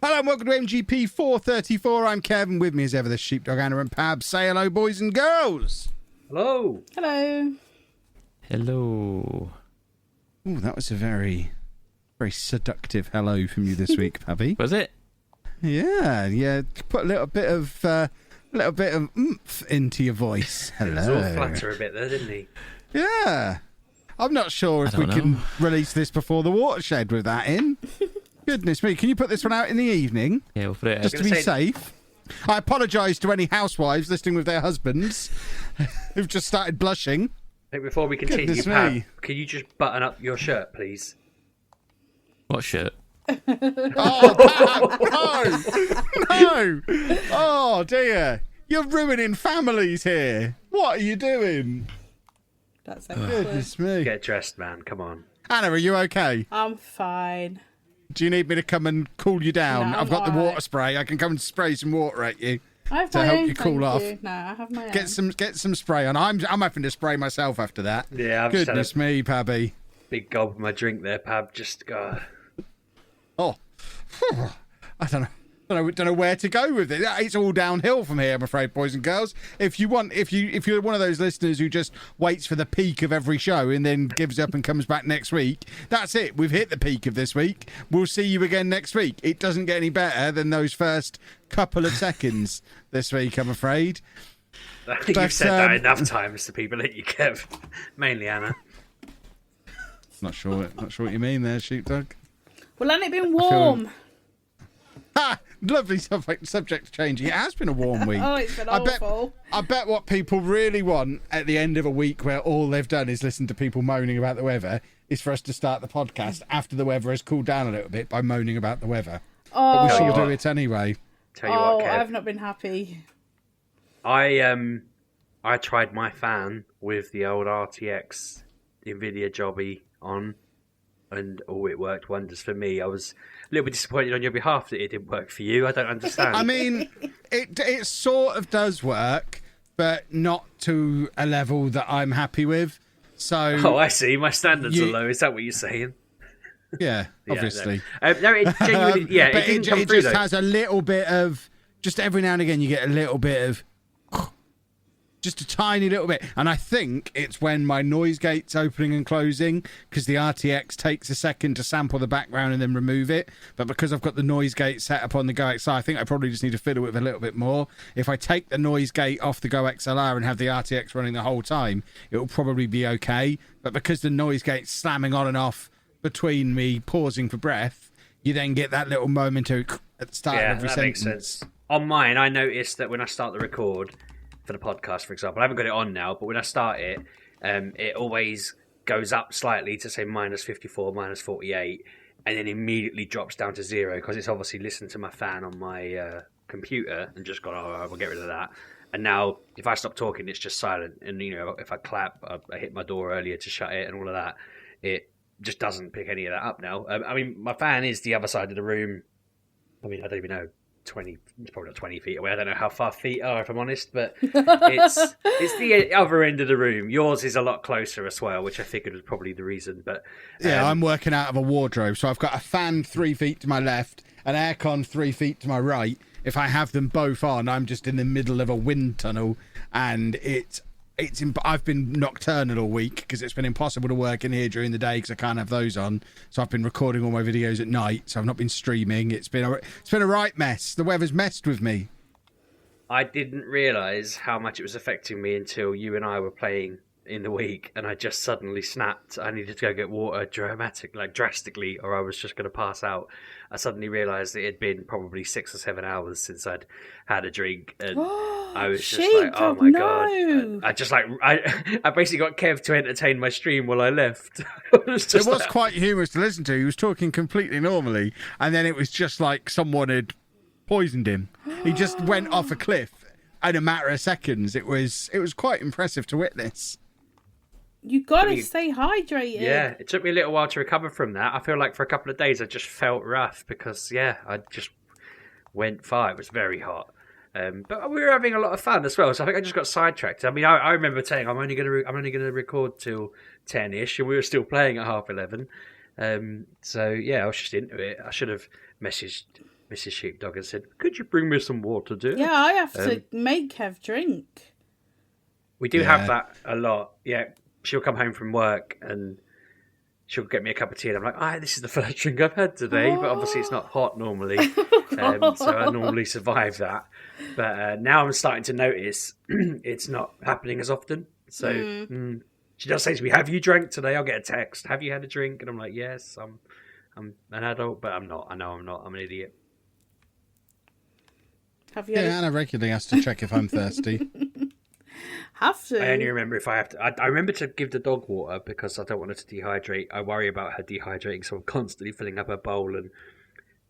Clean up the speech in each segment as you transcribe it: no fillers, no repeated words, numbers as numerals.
Hello and welcome to MGP434. I'm Kevin. With me as ever, the Sheepdog, Anna and Pab. Say hello, boys and girls. Hello. Hello. Hello. Ooh, that was a very, very seductive hello from you this week, Pabby. Was it? Yeah. Put a little bit of oomph into your voice. Hello. He was all flatter a bit there, didn't he? Yeah. I'm not sure if we can release this before the watershed with that in. Goodness me. Can you put this one out in the evening? Yeah, we'll put it out. Just to be safe. I apologise to any housewives listening with their husbands who've just started blushing. I think before we continue, Pab, can you just button up your shirt, please? What shirt? Oh, Pab, no! Oh, dear. You're ruining families here. What are you doing? That's Goodness me. Get dressed, man. Come on. Anna, are you okay? I'm fine. Do you need me to come and cool you down? No, I've got the I'm water alright. spray. I can come and spray some water at you I have to my help own, you cool off. No, I have my own. Get some spray on. I'm having to spray myself after that. Yeah, I've just had Goodness me, Pabby. big gulp of my drink there, Pab. Just Oh, I don't know where to go with it. It's all downhill from here, I'm afraid, boys and girls. If you're one of those listeners who just waits for the peak of every show and then gives up and comes back next week, that's it. We've hit the peak of this week. We'll see you again next week. It doesn't get any better than those first couple of seconds this week, I'm afraid. You've said that enough times to people, ain't you, Kev? Mainly Anna. Not sure what you mean there, Sheepdog. Well, hasn't it been warm? Ha! Lovely subject changing. It has been a warm week. Oh, it's been awful. I bet what people really want at the end of a week where all they've done is listen to people moaning about the weather is for us to start the podcast after the weather has cooled down a little bit by moaning about the weather. But we shall do it anyway. Tell you what, Kev. I've not been happy. I tried my fan with the old RTX Nvidia jobby on, and it worked wonders for me. I was a little bit disappointed on your behalf that it didn't work for you. I don't understand. I mean, it sort of does work, but not to a level that I'm happy with. So, oh, I see. My standards are low. Is that what you're saying? Yeah, obviously. No, it genuinely, but it didn't come it through, just though. has a little bit of, just every now and again you get a little bit of, just a tiny little bit. And I think it's when my noise gate's opening and closing, because the RTX takes a second to sample the background and then remove it. But because I've got the noise gate set up on the Go XLR, I think I probably just need to fiddle with it a little bit more. If I take the noise gate off the Go XLR and have the RTX running the whole time, it will probably be okay. But because the noise gate's slamming on and off between me pausing for breath, you then get that little momentary at the start of every sentence. Makes sense. On mine, I noticed that when I start the record for the podcast, for example, I haven't got it on now, but when I start it, it always goes up slightly to say minus 54, minus 48, and then immediately drops down to 0 because it's obviously listened to my fan on my computer and just gone, oh, we'll get rid of that. And now, if I stop talking, it's just silent. And, you know, if I clap, I hit my door earlier to shut it and all of that, it just doesn't pick any of that up now. I mean, my fan is the other side of the room. I mean, I don't even know. It's probably not 20 feet away. I don't know how far feet are, if I'm honest, but it's the other end of the room. Yours is a lot closer as well, which I figured was probably the reason. But yeah, I'm working out of a wardrobe, so I've got a fan 3 feet to my left, an aircon 3 feet to my right. If I have them both on, I'm just in the middle of a wind tunnel, and I've been nocturnal all week because it's been impossible to work in here during the day because I can't have those on. So I've been recording all my videos at night. So I've not been streaming. It's been a right mess. The weather's messed with me. I didn't realise how much it was affecting me until you and I were playing in the week, and I just suddenly snapped. I needed to go get water drastically, or I was just going to pass out. I suddenly realised it had been probably 6 or 7 hours since I'd had a drink, and I was just like, "Oh my god!" I basically got Kev to entertain my stream while I left. It was quite humorous to listen to. He was talking completely normally, and then it was just like someone had poisoned him. He just went off a cliff in a matter of seconds. It was quite impressive to witness. You gotta stay hydrated. Yeah, it took me a little while to recover from that. I feel like for a couple of days I just felt rough because I just went far. It was very hot, but we were having a lot of fun as well. So I think I just got sidetracked. I mean, I remember saying I'm only gonna record till 10ish, and we were still playing at 11:30. So yeah, I was just into it. I should have messaged Mrs. Sheepdog and said, "Could you bring me some water, dear?" Yeah, I have to make Kev drink. We do have that a lot. Yeah, she'll come home from work and she'll get me a cup of tea, and I'm like, this is the first drink I've had today, but obviously it's not hot normally, so I normally survive that. But now I'm starting to notice it's not happening as often. So she does say to me, "Have you drank today?" I'll get a text, "Have you had a drink?" And I'm like, "Yes, I'm an adult, but I'm not. I know I'm not. I'm an idiot." Have you? Yeah, Anna regularly has to check if I'm thirsty. Have to. I only remember if I have to. I remember to give the dog water because I don't want her to dehydrate. I worry about her dehydrating, so I'm constantly filling up her bowl and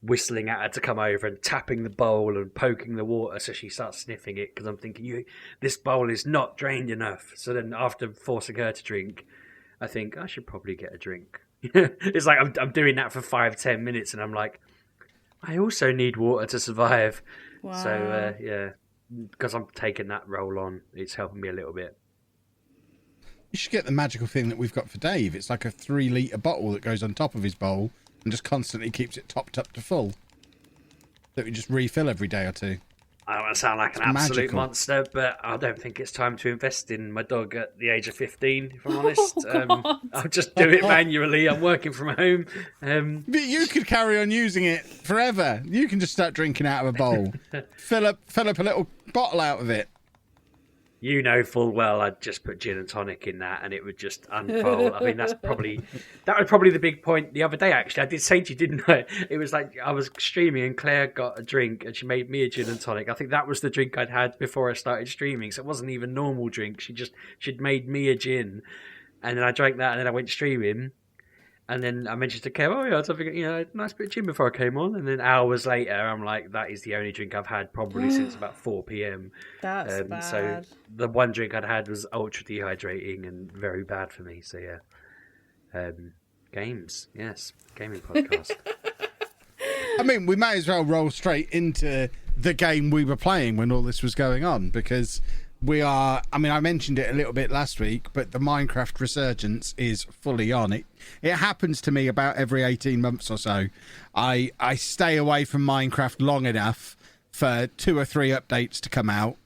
whistling at her to come over and tapping the bowl and poking the water so she starts sniffing it because I'm thinking, this bowl is not drained enough. So then after forcing her to drink, I think I should probably get a drink. It's like I'm doing that for 5-10 minutes and I'm like, I also need water to survive. Wow. So, because I'm taking that role on, it's helping me a little bit. You should get the magical thing that we've got for Dave. It's like a 3-litre bottle that goes on top of his bowl and just constantly keeps it topped up to full. That we just refill every day or two. I don't want to sound like an absolute monster, but I don't think it's time to invest in my dog at the age of 15, if I'm honest. I'll just do it manually. I'm working from home. But you could carry on using it forever. You can just start drinking out of a bowl. fill up a little bottle out of it. You know full well I'd just put gin and tonic in that and it would just unfold. I mean, that was probably the big point the other day, actually. I did say to you, didn't I? It was like I was streaming and Claire got a drink and she made me a gin and tonic. I think that was the drink I'd had before I started streaming. So it wasn't even normal drink. She'd made me a gin and then I drank that and then I went streaming. And then I mentioned to Kev, I was having a nice bit of gin before I came on. And then hours later, I'm like, that is the only drink I've had probably since about 4 p.m. That's bad. So the one drink I'd had was ultra dehydrating and very bad for me. So yeah, games, yes, gaming podcast. I mean, we may as well roll straight into the game we were playing when all this was going on because I mentioned it a little bit last week, but the Minecraft resurgence is fully on. It happens to me about every 18 months or so. I stay away from Minecraft long enough for 2 or 3 updates to come out.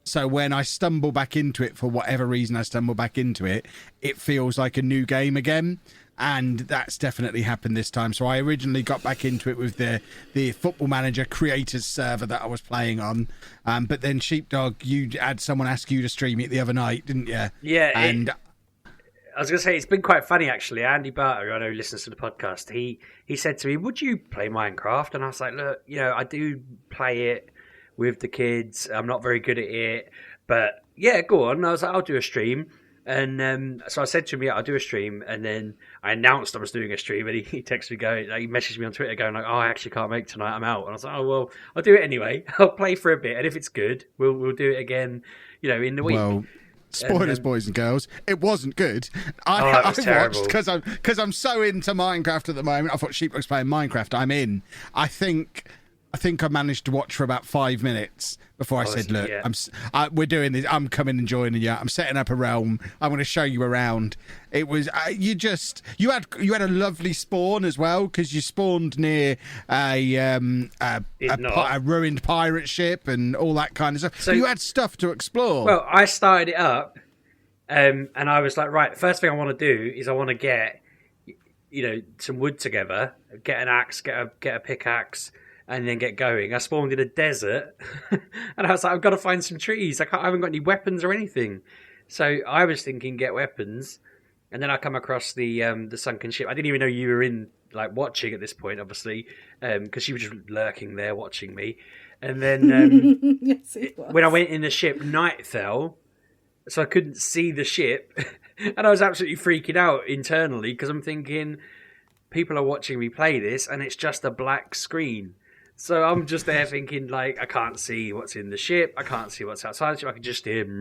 So when I stumble back into it, for whatever reason I stumble back into it, it feels like a new game again. And that's definitely happened this time. So I originally got back into it with the Football Manager creators server that I was playing on. But then Sheepdog, you had someone ask you to stream it the other night, didn't you? Yeah. And I was going to say, it's been quite funny, actually. Andy Barter, I know he listens to the podcast, he said to me, would you play Minecraft? And I was like, look, I do play it with the kids. I'm not very good at it. But yeah, go on. I was like, I'll do a stream. And so I said to him, yeah, I'll do a stream. And then I announced I was doing a stream. And he texted me, he messaged me on Twitter going like, I actually can't make tonight. I'm out. And I was like, oh, well, I'll do it anyway. I'll play for a bit. And if it's good, we'll do it again, in the week. Well, spoilers, boys and girls. It wasn't good. I watched because I'm so into Minecraft at the moment. I thought Sheepdog's playing Minecraft. I'm in. I think I managed to watch for about 5 minutes before I said, look, yeah. We're doing this. I'm coming and joining you. I'm setting up a realm. I'm going to show you around. It was, you had a lovely spawn as well, because you spawned near a ruined pirate ship and all that kind of stuff. So you had stuff to explore. Well, I started it up and I was like, right, the first thing I want to do is I want to get, some wood together, get an axe, get a pickaxe, and then get going. I spawned in a desert, and I was like, I've got to find some trees. I haven't got any weapons or anything. So I was thinking, get weapons, and then I come across the sunken ship. I didn't even know you were in, watching at this point, obviously, because you were just lurking there watching me. And then yes, when I went in the ship, night fell, so I couldn't see the ship, and I was absolutely freaking out internally because I'm thinking, people are watching me play this, and it's just a black screen. So I'm just there thinking, I can't see what's in the ship. I can't see what's outside the ship. I can just hear going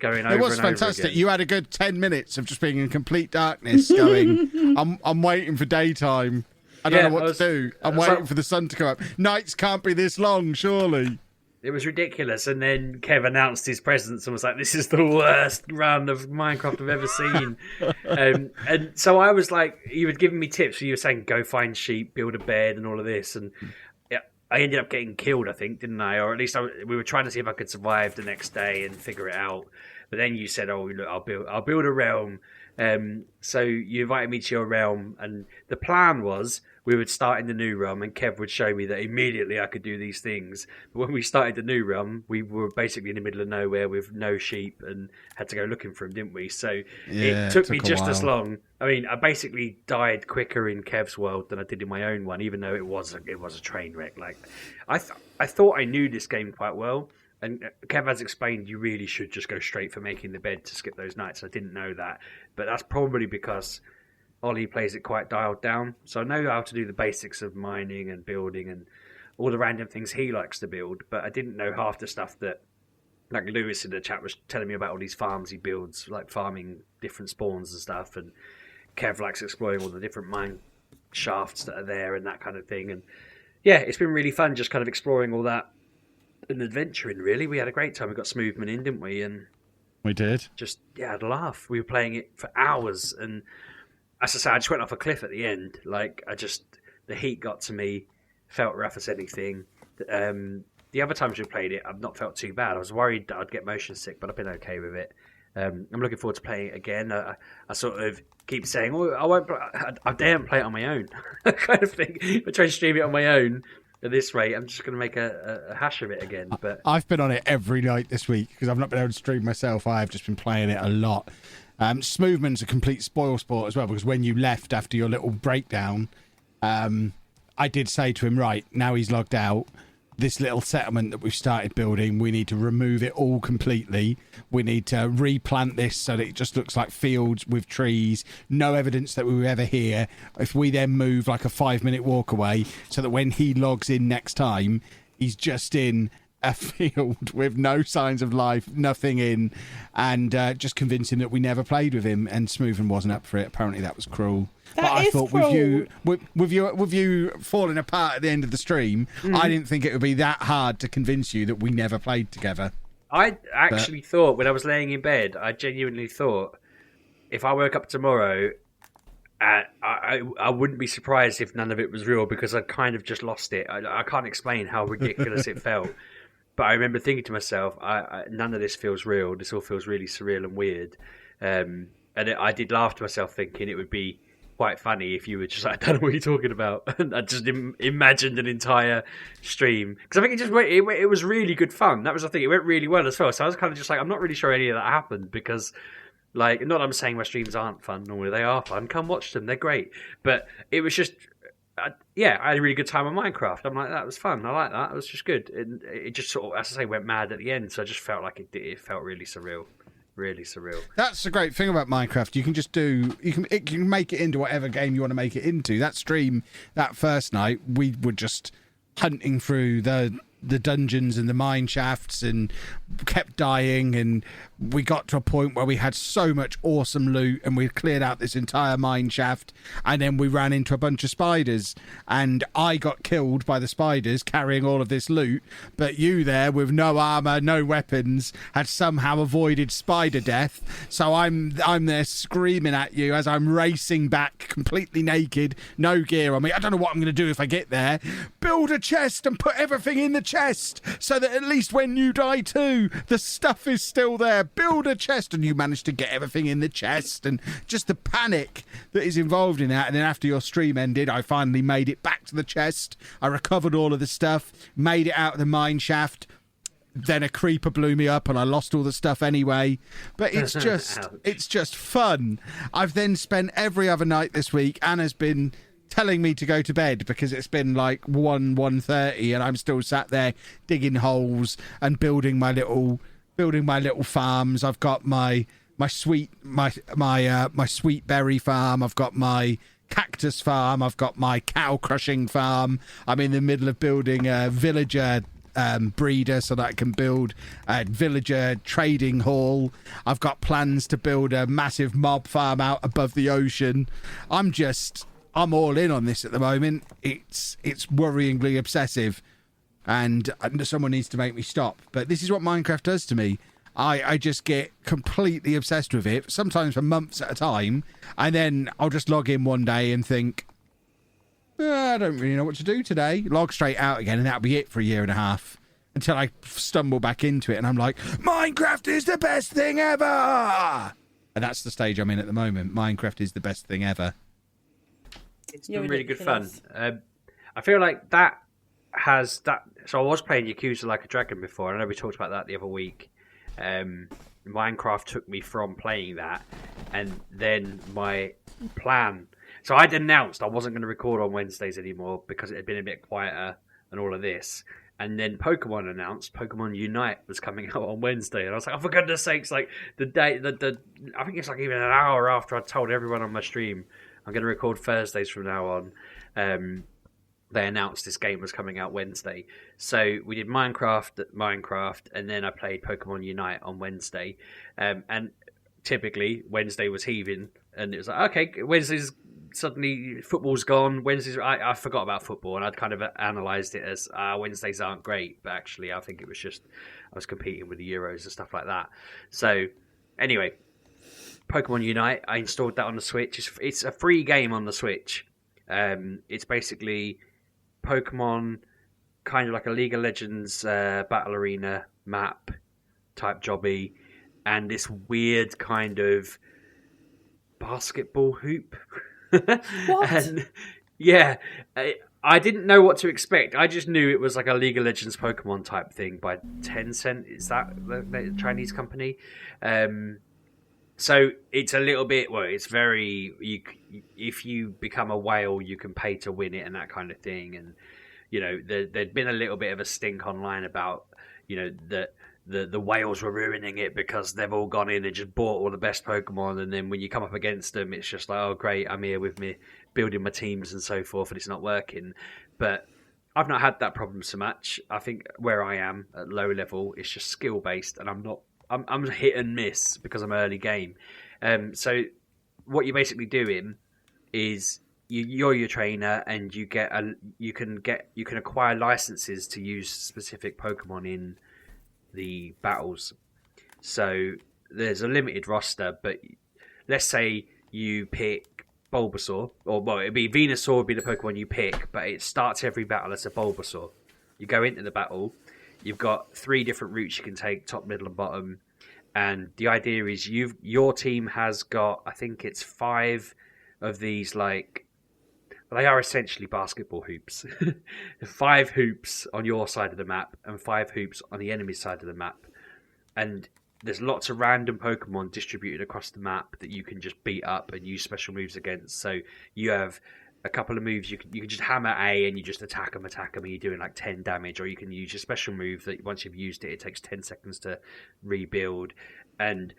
over and over. It was fantastic. You had a good 10 minutes of just being in complete darkness going, I'm waiting for daytime. I don't know what to do. I'm waiting for the sun to come up. Nights can't be this long, surely. It was ridiculous. And then Kev announced his presence and was like, "This is the worst run of Minecraft I've ever seen." And so I was like, you were giving me tips. You were saying, go find sheep, build a bed, and all of this. And I ended up getting killed, I think, didn't I? Or at least we were trying to see if I could survive the next day and figure it out. But then you said, "Oh, look, I'll build a realm." So you invited me to your realm, and the plan was we would start in the new realm, and Kev would show me that immediately I could do these things. But when we started the new realm, we were basically in the middle of nowhere with no sheep and had to go looking for them, didn't we? So it took me just as long. I mean, I basically died quicker in Kev's world than I did in my own one, even though it was a train wreck. Like I thought I knew this game quite well. And Kev has explained you really should just go straight for making the bed to skip those nights. I didn't know that. But that's probably because Ollie plays it quite dialed down. So I know how to do the basics of mining and building and all the random things he likes to build. But I didn't know half the stuff that, like Lewis in the chat was telling me about all these farms he builds, like farming different spawns and stuff. And Kev likes exploring all the different mine shafts that are there and that kind of thing. And yeah, it's been really fun just kind of exploring all that. And adventuring, really. We had a great time. We got Smoothman in, didn't we? And we did. Just, yeah, had a laugh. We were playing it for hours. And as I say, I just went off a cliff at the end. Like, the heat got to me, felt rough as anything. The other times we played it, I've not felt too bad. I was worried that I'd get motion sick, but I've been okay with it. I'm looking forward to playing it again. I sort of keep saying, "Oh, I won't. I daren't play it on my own," kind of thing. I try to stream it on my own. At this rate, I'm just going to make a hash of it again. But I've been on it every night this week because I've not been able to stream myself. I've just been playing it a lot. Smoothman's a complete spoil sport as well, because when you left after your little breakdown, I did say to him, right, now he's logged out, this little settlement that we've started building, we need to remove it all completely. We need to replant this so that it just looks like fields with trees, no evidence that we were ever here. If we then move like a 5-minute walk away, so that when he logs in next time, he's just in a field with no signs of life, nothing in, and just convince him that we never played with him. And Smoothen wasn't up for it. Apparently that was cruel. But I thought cruel. with you falling apart at the end of the stream, I didn't think it would be that hard to convince you that we never played together. I actually thought, when I was laying in bed, I genuinely thought, if I woke up tomorrow, I wouldn't be surprised if none of it was real, because I'd kind of just lost it. I can't explain how ridiculous it felt. But I remember thinking to myself, none of this feels real. This all feels really surreal and weird. And I did laugh to myself, thinking it would be quite funny if you were just like, I don't know what you're talking about. And I just imagined an entire stream. Because I think it was really good fun. That was the thing. It went really well as well. So I was kind of just like, I'm not really sure any of that happened, because, like, not that I'm saying my streams aren't fun. Normally they are fun. Come watch them. They're great. But it was just... I had a really good time on Minecraft. I'm like, that was fun. I like that. It was just good. And it just sort of, as I say, went mad at the end. So I just felt like it felt really surreal. Really surreal. That's the great thing about Minecraft. You can just you can make it into whatever game you want to make it into. That stream, that first night, we were just hunting through the dungeons and the mine shafts and kept dying, and we got to a point where we had so much awesome loot and we cleared out this entire mine shaft, and then we ran into a bunch of spiders, and I got killed by the spiders carrying all of this loot, but you there with no armor, no weapons, had somehow avoided spider death. So I'm there screaming at you as I'm racing back completely naked, no gear on me. I don't know what I'm going to do if I get there. Build a chest and put everything in the chest so that at least when you die too, the stuff is still there. Build a chest, and you manage to get everything in the chest, and just the panic that is involved in that. And then after your stream ended, I finally made it back to the chest. I recovered all of the stuff, made it out of the mine shaft. Then a creeper blew me up and I lost all the stuff anyway. But it's just fun. I've then spent every other night this week. Anna's been telling me to go to bed because it's been like 1:30 and I'm still sat there digging holes and building my little farms. I've got my sweet berry farm. I've got my cactus farm. I've got my cow crushing farm. I'm in the middle of building a villager breeder so that I can build a villager trading hall. I've got plans to build a massive mob farm out above the ocean. I'm all in on this at the moment. It's worryingly obsessive. and someone needs to make me stop. But this is what Minecraft does to me. I just get completely obsessed with it, sometimes for months at a time, and then I'll just log in one day and think, I don't really know what to do today. Log straight out again, and that'll be it for a year and a half, until I stumble back into it, and I'm like, Minecraft is the best thing ever! And that's the stage I'm in at the moment. Minecraft is the best thing ever. It's You're been really good fun. ridiculous. I feel like that has that. So I was playing Yakuza Like a Dragon before. I know we talked about that the other week. Minecraft took me from playing that, and then my plan. So I'd announced I wasn't going to record on Wednesdays anymore because it had been a bit quieter and all of this. And then Pokemon announced Pokemon Unite was coming out on Wednesday, and I was like, "Oh, for goodness sakes!" Like the day, I think it's like even an hour after I told everyone on my stream I'm going to record Thursdays from now on. They announced this game was coming out Wednesday, so we did Minecraft, and then I played Pokemon Unite on Wednesday. And typically Wednesday was heaving, and it was like, okay, Wednesday's suddenly football's gone. Wednesdays, I forgot about football, and I'd kind of analysed it as Wednesdays aren't great, but actually I think it was just I was competing with the Euros and stuff like that. So anyway, Pokemon Unite, I installed that on the Switch. It's a free game on the Switch. It's basically Pokemon, kind of like a League of Legends battle arena map type jobby, and this weird kind of basketball hoop. What? And yeah, I didn't know what to expect. I just knew it was like a League of Legends Pokemon type thing by Tencent. Is that the Chinese company? So it's a little bit, well, it's very, if you become a whale, you can pay to win it and that kind of thing. And, you know, there'd been a little bit of a stink online about, you know, that the whales were ruining it because they've all gone in and just bought all the best Pokemon. And then when you come up against them, it's just like, oh, great, I'm here with me building my teams and so forth, and it's not working. But I've not had that problem so much. I think where I am at low level, it's just skill based, and I'm hit and miss because I'm early game. So what you're basically doing is you're your trainer, and you can acquire licenses to use specific Pokemon in the battles. So there's a limited roster, but let's say you pick Bulbasaur, or well, it'd be Venusaur would be the Pokemon you pick, but it starts every battle as a Bulbasaur. You go into the battle. You've got 3 different routes you can take, top, middle, and bottom. And the idea is your team has got, I think it's 5 of these, like, they are essentially basketball hoops. 5 hoops on your side of the map and 5 hoops on the enemy side of the map. And there's lots of random Pokemon distributed across the map that you can just beat up and use special moves against. So you have a couple of moves you can just hammer A and you just attack them, and you're doing like 10 damage, or you can use a special move that once you've used it, it takes 10 seconds to rebuild. And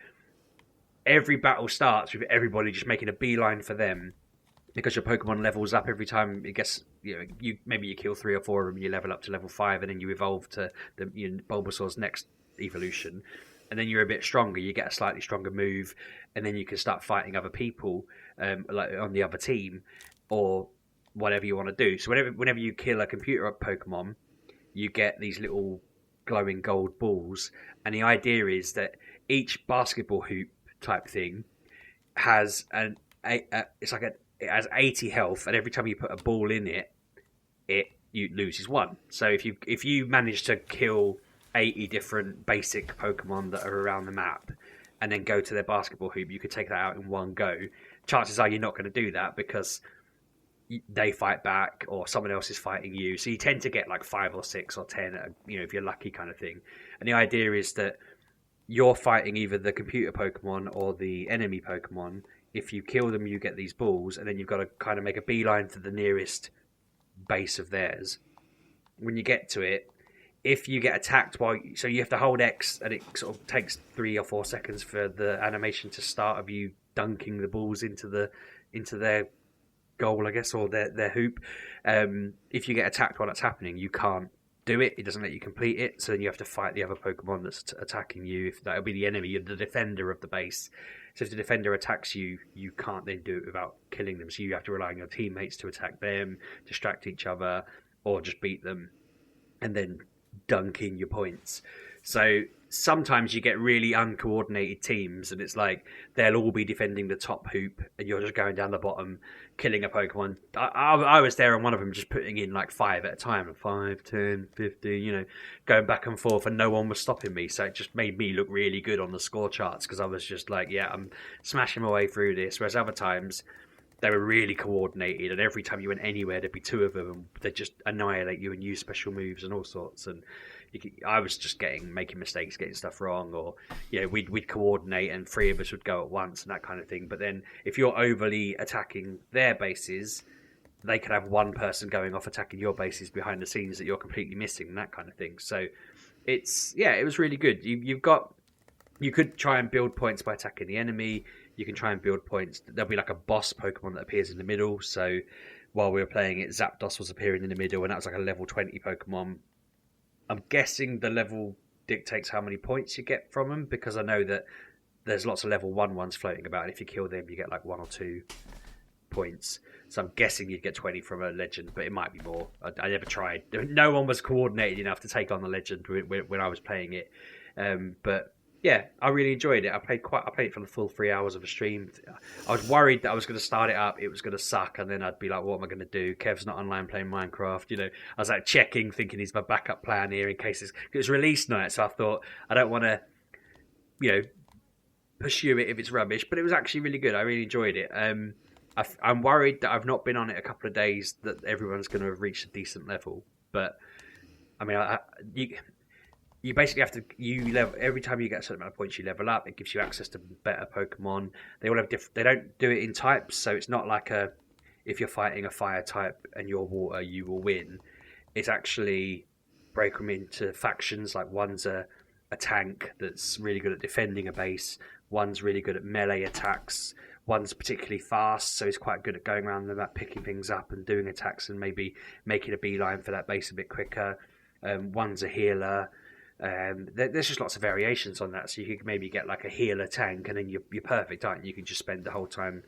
every battle starts with everybody just making a beeline for them, because your Pokemon levels up every time it gets, maybe you kill 3 or 4 of them, you level up to level 5, and then you evolve to Bulbasaur's next evolution, and then you're a bit stronger, you get a slightly stronger move, and then you can start fighting other people like on the other team, or whatever you want to do. So whenever you kill a computer Pokemon, you get these little glowing gold balls, and the idea is that each basketball hoop type thing has it has 80 health, and every time you put a ball in it, you loses 1. So if you manage to kill 80 different basic Pokemon that are around the map, and then go to their basketball hoop, you could take that out in one go. Chances are you're not going to do that because they fight back, or someone else is fighting you. So you tend to get like 5 or 6 or 10, if you're lucky, kind of thing. And the idea is that you're fighting either the computer Pokemon or the enemy Pokemon. If you kill them, you get these balls, and then you've got to kind of make a beeline to the nearest base of theirs. When you get to it, if you get attacked so you have to hold X, and it sort of takes 3 or 4 seconds for the animation to start of you dunking the balls into their goal, I guess, or their hoop. If you get attacked while that's happening, you can't do it. It doesn't let you complete it. So then you have to fight the other Pokemon that's attacking you. If that'll be the enemy, you're the defender of the base. So if the defender attacks you, you can't then do it without killing them. So you have to rely on your teammates to attack them, distract each other, or just beat them. and then dunking your points. So sometimes you get really uncoordinated teams, and it's like they'll all be defending the top hoop, and you're just going down the bottom, killing a Pokemon. I was there on one of them, just putting in like 5 at a time, 5, 10, 15, going back and forth, and no one was stopping me. So it just made me look really good on the score charts, because I was just like, yeah, I'm smashing my way through this. Whereas other times, they were really coordinated, and every time you went anywhere, there'd be 2 of them, and they'd just annihilate you and use special moves and all sorts. And I was just making mistakes, getting stuff wrong, or we'd coordinate and 3 of us would go at once and that kind of thing. But then if you're overly attacking their bases, they could have one person going off attacking your bases behind the scenes that you're completely missing, and that kind of thing. So it was really good. You could try and build points by attacking the enemy. You can try and build points. There'll be like a boss Pokemon that appears in the middle. So while we were playing it, Zapdos was appearing in the middle, and that was like a level 20 Pokemon. I'm guessing the level dictates how many points you get from them, because I know that there's lots of level 1 ones floating about, and if you kill them, you get like 1 or 2 points. So I'm guessing you'd get 20 from a legend, but it might be more. I never tried. No one was coordinated enough to take on the legend when I was playing it. But yeah, I really enjoyed it. I played it for the full 3 hours of a stream. I was worried that I was going to start it up, it was going to suck, and then I'd be like, what am I going to do? Kev's not online playing Minecraft. I was like checking, thinking he's my backup plan here in case it was release night. So I thought, I don't want to, pursue it if it's rubbish. But it was actually really good. I really enjoyed it. I'm worried that I've not been on it a couple of days that everyone's going to have reached a decent level. But I mean, you basically have to level every time you get a certain amount of points. You level up. It gives you access to better Pokemon. They all have different. They don't do it in types, so it's not like if you're fighting a fire type and you're water, you will win. It's actually break them into factions. Like one's a tank that's really good at defending a base. One's really good at melee attacks. One's particularly fast, so he's quite good at going around about picking things up and doing attacks and maybe making a beeline for that base a bit quicker. One's a healer. There's just lots of variations on that, so you could maybe get like a healer tank, and then you're perfect, aren't you? You can just spend the whole time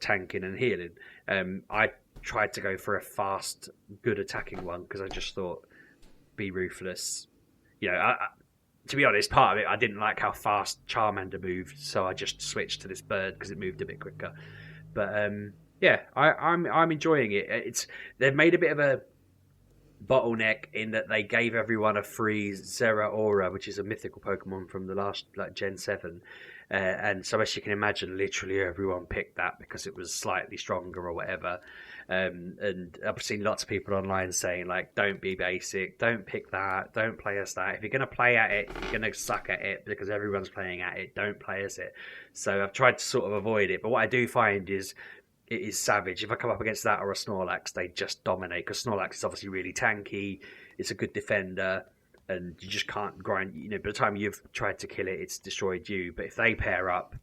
tanking and healing. I tried to go for a fast, good attacking one because I just thought, be ruthless. To be honest, part of it, I didn't like how fast Charmander moved, so I just switched to this bird because it moved a bit quicker. But I'm enjoying it. They've made a bit of a bottleneck in that they gave everyone a free Zeraora, which is a mythical Pokemon from the last Gen 7. And so as you can imagine, literally everyone picked that because it was slightly stronger or whatever. And I've seen lots of people online saying, like, don't be basic, don't pick that, don't play as that. If you're going to play at it, you're going to suck at it because everyone's playing at it. Don't play as it. So I've tried to sort of avoid it. But what I do find is it is savage. If I come up against that or a Snorlax, they just dominate because Snorlax is obviously really tanky. It's a good defender. And you just can't grind. By the time you've tried to kill it, it's destroyed you. But if they pair up,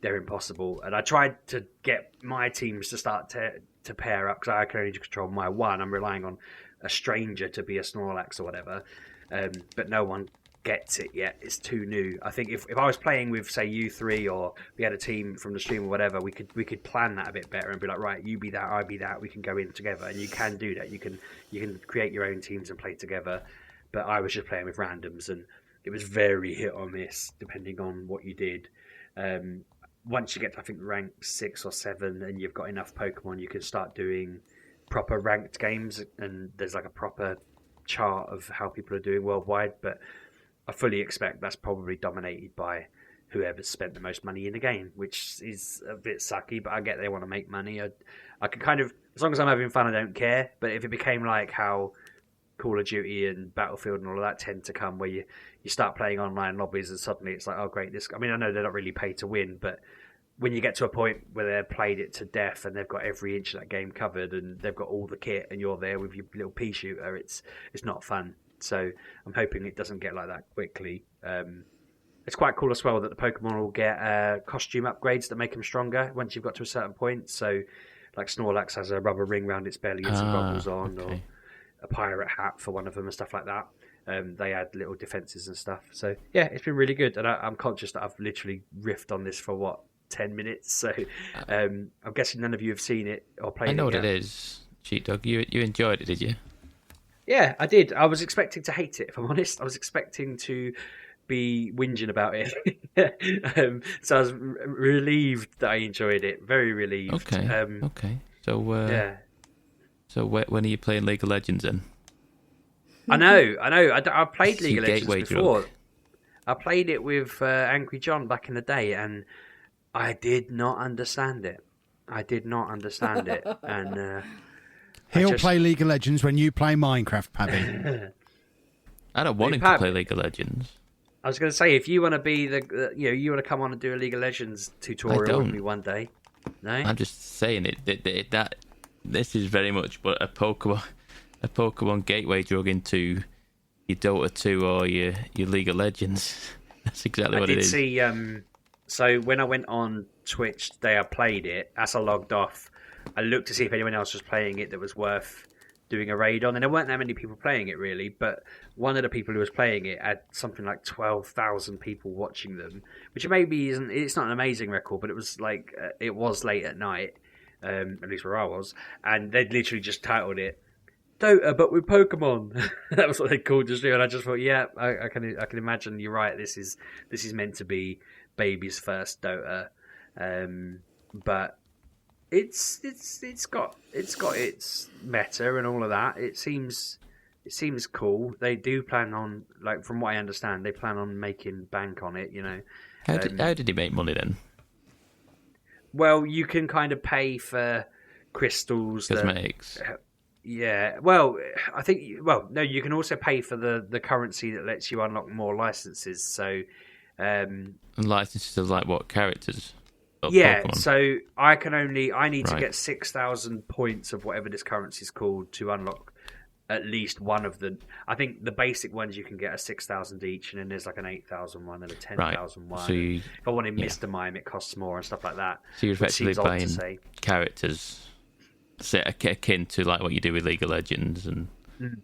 they're impossible. And I tried to get my teams to start to pair up because I can only control my one. I'm relying on a stranger to be a Snorlax or whatever. But no one gets it yet. It's too new. I think if I was playing with, say, you three, or we had a team from the stream or whatever, we could plan that a bit better and be like, right, you be that, I be that. We can go in together, and you can do that. You can create your own teams and play together. But I was just playing with randoms, and it was very hit or miss depending on what you did. Once you get to, I think, rank 6 or 7 and you've got enough Pokemon, you can start doing proper ranked games, and there's like a proper chart of how people are doing worldwide. But I fully expect that's probably dominated by whoever's spent the most money in the game, which is a bit sucky, but I get they want to make money. I can kind of, as long as I'm having fun, I don't care. But if it became like how Call of Duty and Battlefield and all of that tend to come, where you start playing online lobbies and suddenly it's like, oh great, I mean, I know they're not really paid to win, but when you get to a point where they've played it to death and they've got every inch of that game covered and they've got all the kit and you're there with your little pea shooter, it's not fun. So I'm hoping it doesn't get like that quickly. It's quite cool as well that the Pokemon will get costume upgrades that make them stronger once you've got to a certain point. So like Snorlax has a rubber ring around its belly and some goggles on, okay. Or a pirate hat for one of them and stuff like that. They add little defenses and stuff. So yeah, it's been really good. And I'm conscious that I've literally riffed on this for 10 minutes. So I'm guessing none of you have seen it or played it. I know what it is. Sheepdog, you enjoyed it, did you? Yeah, I did. I was expecting to hate it, if I'm honest. I was expecting to be whinging about it. So I was relieved that I enjoyed it. Very relieved. Okay. So, Yeah. so when are you playing League of Legends then? I know. I played League of Legends Gateway before. drug. I played it with Angry John back in the day, and I did not understand it. And He'll play League of Legends when you play Minecraft, Pabby. I don't want him to Pab, play League of Legends. I was going to say, if you want to be you want to come on and do a League of Legends tutorial with me one day. No, I'm just saying that this is very much but a Pokemon gateway drug into your Dota 2 or your League of Legends. That's exactly what it is. I did see. So when I went on Twitch the day I played it, as I logged off, I looked to see if anyone else was playing it that was worth doing a raid on, and there weren't that many people playing it really, but one of the people who was playing it had something like 12,000 people watching them, which maybe it's not an amazing record, but it was like it was late at night, at least where I was, and they'd literally just titled it Dota but with Pokemon. That was what they called the stream, and I just thought, yeah, I can imagine you're right. This is meant to be baby's first Dota, but it's got its meta and all of that. It seems cool. They do plan on, like, from what I understand, they plan on making bank on it. How did he make money then? Well, you can kind of pay for crystals, Cosmetics. Yeah. Well, I think. Well, no, you can also pay for the currency that lets you unlock more licenses. So, And licenses of like what characters? Yeah, Pokemon? so I need to get 6,000 points of whatever this currency is called to unlock at least one of the. I think the basic ones you can get are 6,000 each, and then there's like an 8,000 one and a 10,000 one. So if I wanted Mr. Mime, it costs more and stuff like that. So you're effectively seems odd to buying say. characters, akin to like what you do with League of Legends, and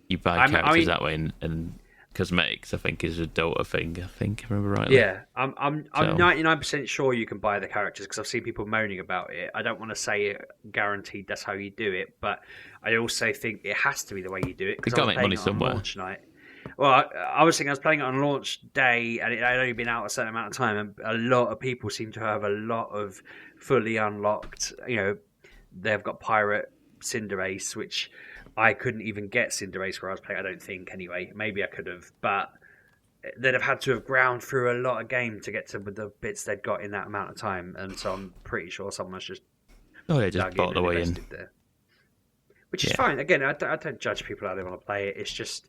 you buy characters that way, and cosmetics, I think, is a Dota thing. I think, if I remember rightly. Yeah, I'm 99% sure you can buy the characters because I've seen people moaning about it. I don't want to say it guaranteed that's how you do it, but I also think it has to be the way you do it because You've got I to make money on somewhere. launch night. Well, I was playing it on launch day, and it had only been out a certain amount of time, and a lot of people seem to have a lot of fully unlocked. They've got Pirate Cinderace, which I couldn't even get Cinderace where I was playing. I don't think, anyway. Maybe I could have, but they'd have had to have ground through a lot of game to get to the bits they'd got in that amount of time, and so I'm pretty sure someone's just just bought the way in there, which is fine. Again, I don't judge people how they want to play it. It's just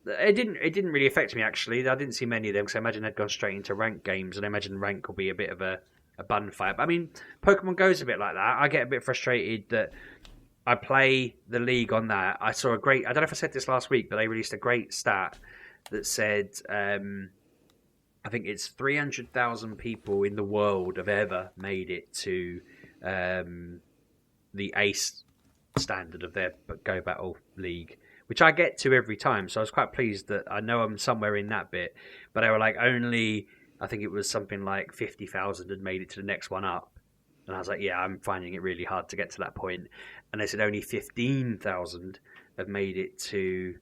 it didn't really affect me actually. I didn't see many of them because I imagine they'd gone straight into ranked games, and I imagine rank will be a bit of a bun fight. But I mean, Pokemon Go's a bit like that. I get a bit frustrated that I play the League on that. I saw a great. I don't know if I said this last week, but they released a great stat that said, I think it's 300,000 people in the world have ever made it to the ace standard of their Go Battle League, which I get to every time. So I was quite pleased that I know I'm somewhere in that bit. But they were like, only, I think it was something like 50,000 had made it to the next one up. And I was like, yeah, I'm finding it really hard to get to that point. And they said only 15,000 have made it to,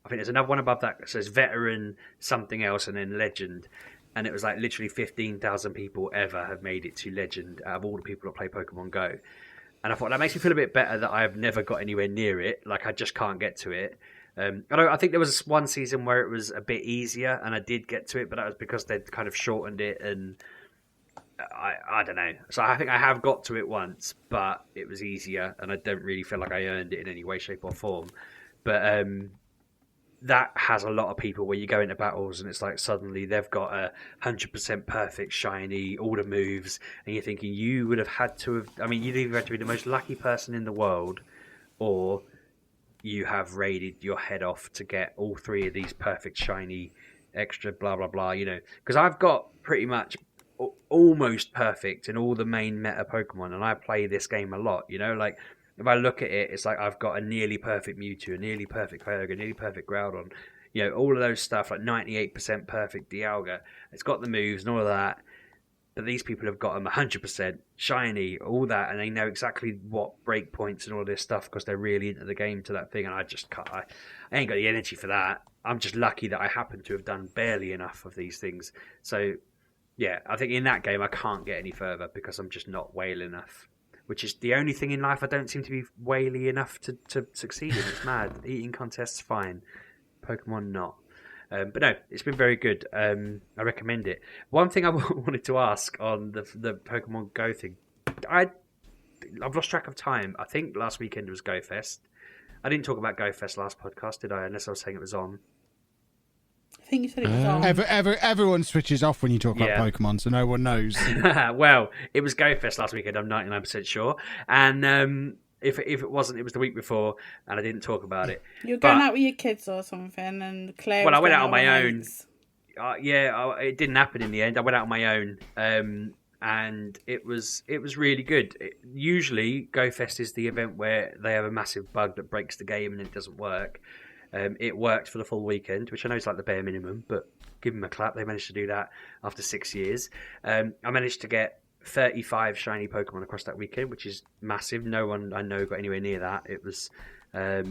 I think there's another one above that. It says veteran something else and then legend. And it was like literally 15,000 people ever have made it to legend out of all the people that play Pokemon Go. And I thought that makes me feel a bit better that I've never got anywhere near it. Like I just can't get to it. I think there was one season where it was a bit easier and I did get to it, but that was because they'd kind of shortened it and I don't know. So I think I have got to it once, but it was easier and I don't really feel like I earned it in any way, shape or form. But that has a lot of people where you go into battles and it's like suddenly they've got a 100% perfect shiny, all the moves, and you're thinking you would have had to have, I mean, you'd either had to be the most lucky person in the world or you have raided your head off to get all three of these perfect shiny extra blah blah blah, because I've got pretty much almost perfect in all the main meta Pokemon and I play this game a lot, like if I look at it, it's like I've got a nearly perfect Mewtwo, a nearly perfect Kyogre, a nearly perfect Groudon, all of those stuff, like 98% perfect Dialga. It's got the moves and all of that. But these people have got them 100% shiny, all that, and they know exactly what breakpoints and all this stuff because they're really into the game to that thing. And I just can't. I ain't got the energy for that. I'm just lucky that I happen to have done barely enough of these things. So, yeah, I think in that game I can't get any further because I'm just not whale enough. Which is the only thing in life I don't seem to be whaley enough to succeed in. It's mad. Eating contests, fine. Pokemon, not. But no, it's been very good. I recommend it. One thing I wanted to ask on the Pokemon Go thing, I've lost track of time. I think last weekend was Go Fest. I didn't talk about Go Fest last podcast, did I? Unless I was saying it was on. I think you said it was on. Everyone switches off when you talk about Pokemon, so no one knows. Well, it was Go Fest last weekend. I'm 99% sure. And if it wasn't, it was the week before, and I didn't talk about it. You're going out with your kids or something, and Claire. Well, I went out on my own. It didn't happen in the end. I went out on my own, and it was really good. Usually, Go Fest is the event where they have a massive bug that breaks the game and it doesn't work. It worked for the full weekend, which I know is like the bare minimum, but give them a clap. They managed to do that after 6 years. I managed to get 35 shiny Pokemon across that weekend, which is massive. No one I know got anywhere near that. It was I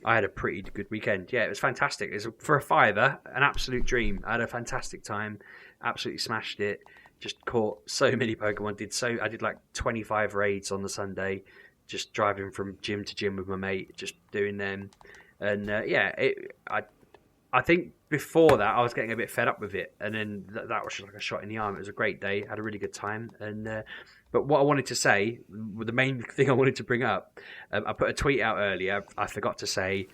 had a pretty good weekend. Yeah, it was fantastic. For a $5, an absolute dream. I had a fantastic time. Absolutely smashed it. Just caught so many Pokemon. I did like 25 raids on the Sunday, just driving from gym to gym with my mate, just doing them. And I think before that I was getting a bit fed up with it, and then that was just like a shot in the arm. It was a great day, had a really good time. And but what I wanted to say, the main thing I wanted to bring up, I put a tweet out earlier. I forgot to say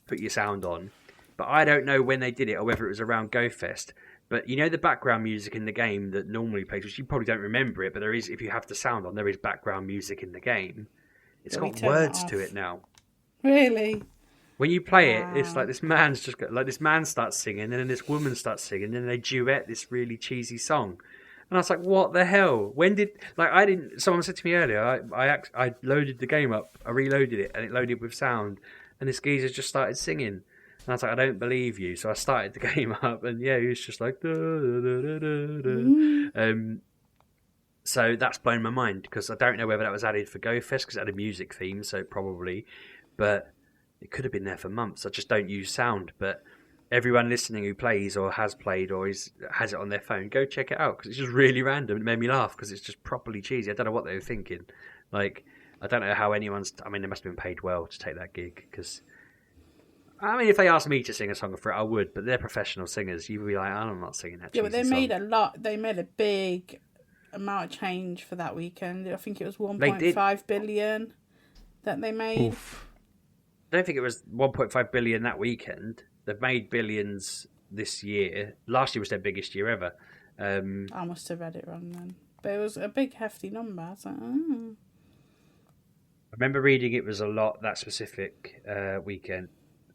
put your sound on, but I don't know when they did it or whether it was around Go Fest. But you know the background music in the game that normally plays, which you probably don't remember it, but there is, if you have the sound on, there is background music in the game. It's got words to it now. Really? When you play it, it's like this man's just got, like this man starts singing, and then this woman starts singing, and then they duet this really cheesy song. And I was like, what the hell? When did, like, I didn't, someone said to me earlier, I loaded the game up, I reloaded it, and it loaded with sound, and this geezer just started singing. And I was like, I don't believe you. So I started the game up, and yeah, he was just like, da, da, da, da, da. So that's blown my mind, because I don't know whether that was added for Go Fest, because it had a music theme, so probably, but it could have been there for months. I just don't use sound, but everyone listening who plays or has played or has it on their phone, go check it out, because it's just really random. It made me laugh because it's just properly cheesy. I don't know what they were thinking. Like, I don't know how anyone's... I mean, they must have been paid well to take that gig, because... I mean, if they asked me to sing a song for it, I would, but they're professional singers. You'd be like, I'm not singing that cheesy but they song. made a big amount of change for that weekend. I think it was 1.5 billion that they made. Oof. I don't think it was 1.5 billion that weekend. They've made billions this year. Last year was their biggest year ever. I must have read it wrong then. But it was a big, hefty number. I was like, oh. I remember reading it was a lot that specific weekend.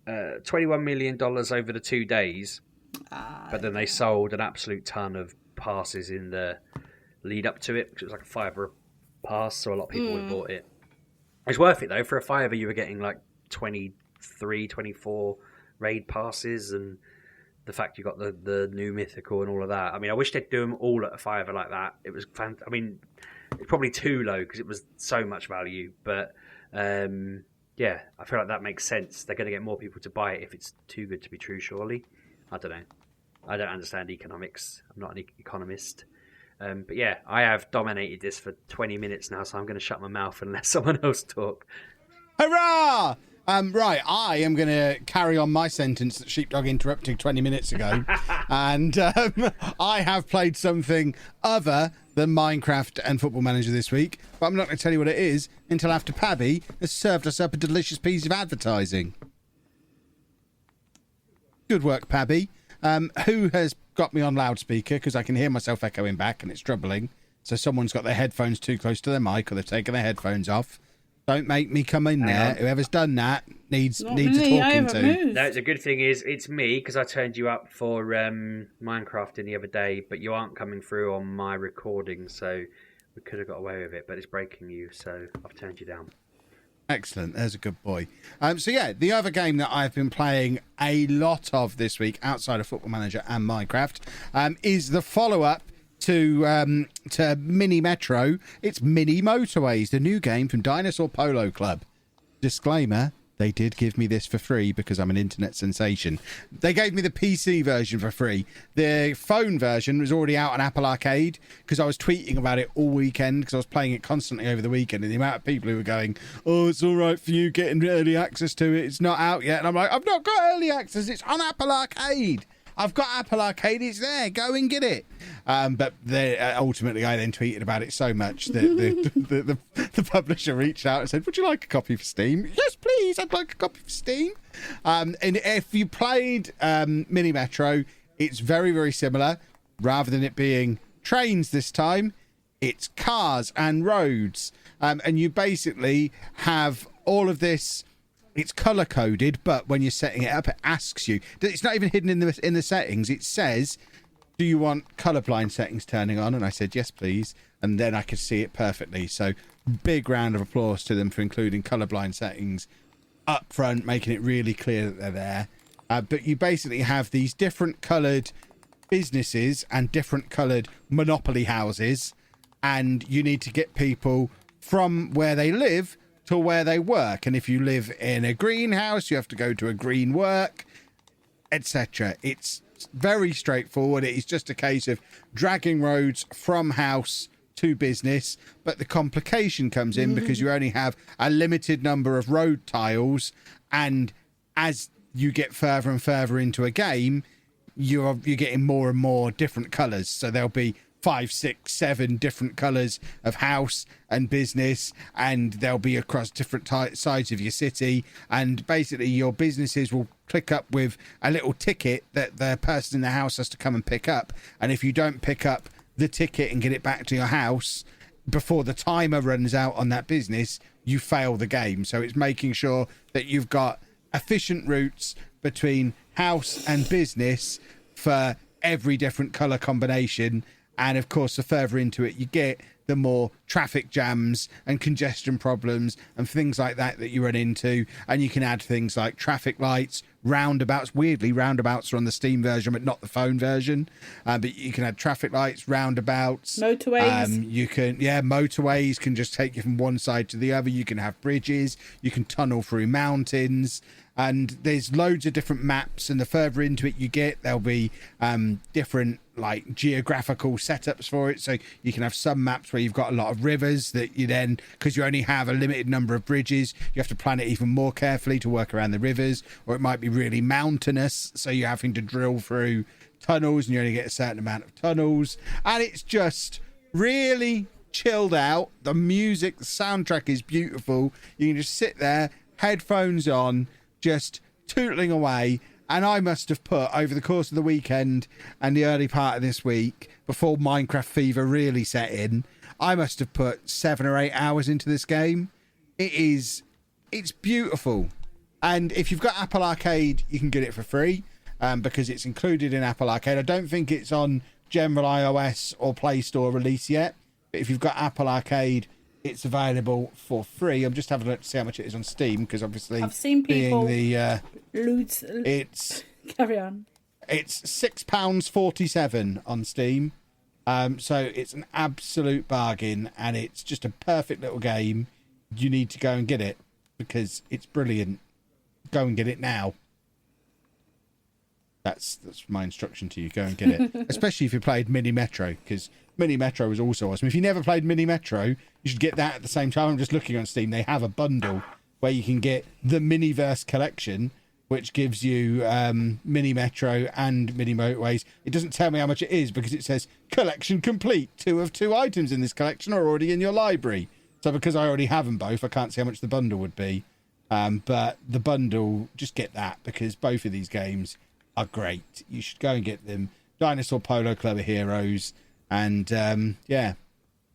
$21 million over the 2 days. But then they sold an absolute ton of passes in the lead up to it, because it was like a $5 a pass, so a lot of people would have bought it. It's worth it though. For a $5 you were getting like 23, 24 raid passes, and the fact you got the new mythical and all of that. I mean, I wish they'd do them all at a $5 like that. It was I mean, it's probably too low because it was so much value, but yeah, I feel like that makes sense. They're going to get more people to buy it if it's too good to be true, surely. I don't know. I don't understand economics. I'm not an economist. But yeah, I have dominated this for 20 minutes now, so I'm going to shut my mouth and let someone else talk. Hurrah! Right, I am going to carry on my sentence that Sheepdog interrupted 20 minutes ago. And I have played something other than Minecraft and Football Manager this week, but I'm not going to tell you what it is until after Pabby has served us up a delicious piece of advertising. Good work, Pabby. Who has got me on loudspeaker, because I can hear myself echoing back and it's troubling. So someone's got their headphones too close to their mic, or they've taken their headphones off. Don't make me come in there. Whoever's done that needs a talking to. No, the good thing is it's me, because I turned you up for Minecraft the other day, but you aren't coming through on my recording, so we could have got away with it, but it's breaking you, so I've turned you down. Excellent. There's a good boy. So yeah, the other game that I've been playing a lot of this week, outside of Football Manager and Minecraft, is the follow-up to Mini Metro, it's Mini Motorways, the new game from Dinosaur Polo Club. Disclaimer, they did give me this for free because I'm an internet sensation. They gave me the PC version for free. The phone version was already out on Apple Arcade because I was tweeting about it all weekend because I was playing it constantly over the weekend, and the amount of people who were going, oh, it's all right for you getting early access to it. It's not out yet. And I'm like, I've not got early access. It's on Apple Arcade. I've got Apple Arcade. It's there. Go and get it. But ultimately, I then tweeted about it so much that the publisher reached out and said, would you like a copy for Steam? Yes, please. I'd like a copy for Steam. And if you played Mini Metro, it's very, very similar. Rather than it being trains this time, it's cars and roads. And you basically have all of this. It's color coded, but when you're setting it up, it asks you. It's not even hidden in the settings. It says, do you want colorblind settings turning on? And I said, yes, please. And then I could see it perfectly. So big round of applause to them for including colorblind settings up front, making it really clear that they're there. But you basically have these different colored businesses and different colored monopoly houses. And you need to get people from where they live to where they work. And if you live in a greenhouse, you have to go to a green work, etc. It's very straightforward. It is just a case of dragging roads from house to business, but the complication comes in because you only have a limited number of road tiles, and as you get further and further into a game, you're getting more and more different colours. So there'll be 5, 6, 7 different colours of house and business, and they'll be across different sides of your city. And basically your businesses will click up with a little ticket that the person in the house has to come and pick up. And if you don't pick up the ticket and get it back to your house before the timer runs out on that business, you fail the game. So it's making sure that you've got efficient routes between house and business for every different colour combination. And of course, the further into it you get, the more traffic jams and congestion problems and things like that you run into. And you can add things like traffic lights, roundabouts. Weirdly, roundabouts are on the Steam version, but not the phone version. But you can add traffic lights, roundabouts. Motorways. Motorways can just take you from one side to the other. You can have bridges. You can tunnel through mountains. And there's loads of different maps, and the further into it you get, there'll be different like geographical setups for it. So you can have some maps where you've got a lot of rivers that you then, because you only have a limited number of bridges, you have to plan it even more carefully to work around the rivers. Or it might be really mountainous, so you're having to drill through tunnels and you only get a certain amount of tunnels. And it's just really chilled out. The music, the soundtrack is beautiful. You can just sit there, headphones on, just tootling away. And I must have put, over the course of the weekend and the early part of this week, before Minecraft fever really set in, I must have put 7 or 8 hours into this game. It's beautiful. And if you've got Apple Arcade, you can get it for free because it's included in Apple Arcade. I don't think it's on general iOS or Play Store release yet. But if you've got Apple Arcade, it's available for free. I'm just having a look to see how much it is on Steam, because obviously I've seen people it's carry on. It's £6.47 on Steam. So it's an absolute bargain, and it's just a perfect little game. You need to go and get it because it's brilliant. Go and get it now. That's my instruction to you. Go and get it. Especially if you played Mini Metro, because Mini Metro was also awesome. If you never played Mini Metro, you should get that at the same time. I'm just looking on Steam. They have a bundle where you can get the Miniverse collection, which gives you Mini Metro and Mini Motorways. It doesn't tell me how much it is because it says collection complete. 2 of 2 items in this collection are already in your library. So because I already have them both, I can't see how much the bundle would be. But the bundle, just get that because both of these games are great. You should go and get them. Dinosaur Polo Club are heroes. And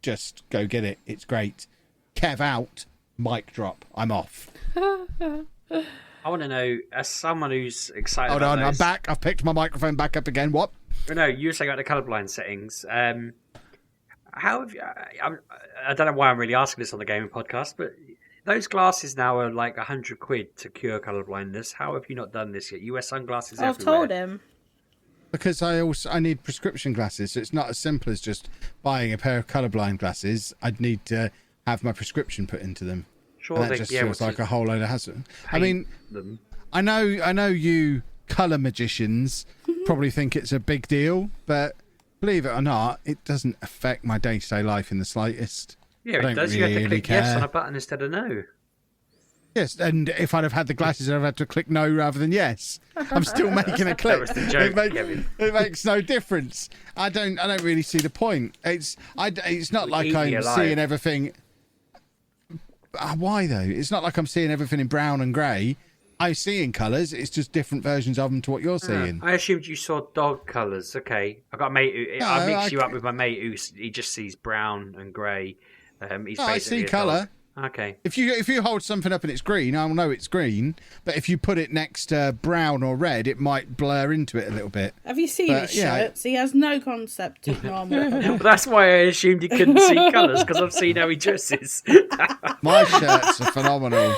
just go get it. It's great. Kev out. Mic drop. I'm off. I want to know, as someone who's excited Hold on, I'm back. I've picked my microphone back up again. What? No, you were saying about the colourblind settings. How have you... I don't know why I'm really asking this on the gaming podcast, but those glasses now are like £100 to cure colourblindness. How have you not done this yet? You wear sunglasses everywhere. I've told him. Because I need prescription glasses, so it's not as simple as just buying a pair of colourblind glasses. I'd need to have my prescription put into them. Sure, and that just feels like a whole load of hassle. I mean, them. I know you colour magicians probably think it's a big deal, but believe it or not, it doesn't affect my day-to-day life in the slightest. Yeah, it does. You have to click yes on a button instead of no. Yes, and if I'd have had the glasses, I'd have had to click no rather than yes. I'm still making a click. That was the joke, Kevin. It makes no difference. I don't really see the point. It's not like I'm seeing everything. Why though? It's not like I'm seeing everything in brown and grey. I see in colours. It's just different versions of them to what you're seeing. I assumed you saw dog colours. Okay, I got a mate. I mix you up with my mate who he just sees brown and grey. I see colour. Okay. If you hold something up and it's green, I'll know it's green. But if you put it next to brown or red, it might blur into it a little bit. Have you seen his shirts? He has no concept of normal. Well, that's why I assumed he couldn't see colours, because I've seen how he dresses. My shirts are phenomenal.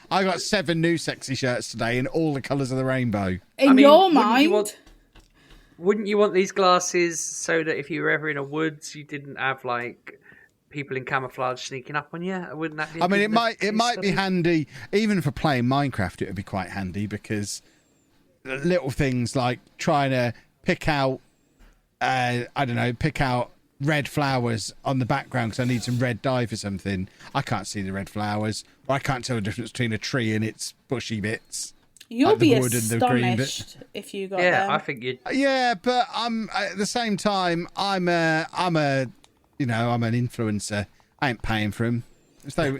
I got 7 new sexy shirts today in all the colours of the rainbow. Your mind. Wouldn't you want these glasses so that if you were ever in a woods, you didn't have like people in camouflage sneaking up on you? Wouldn't that be? I mean, it might be handy even for playing Minecraft. It would be quite handy because little things like trying to pick out, pick out red flowers on the background because I need some red dye for something. I can't see the red flowers, or I can't tell the difference between a tree and its bushy bits. You'll like be astonished if you got them. Yeah, I think you'd. Yeah, but at the same time, I'm an influencer. I ain't paying for them. If they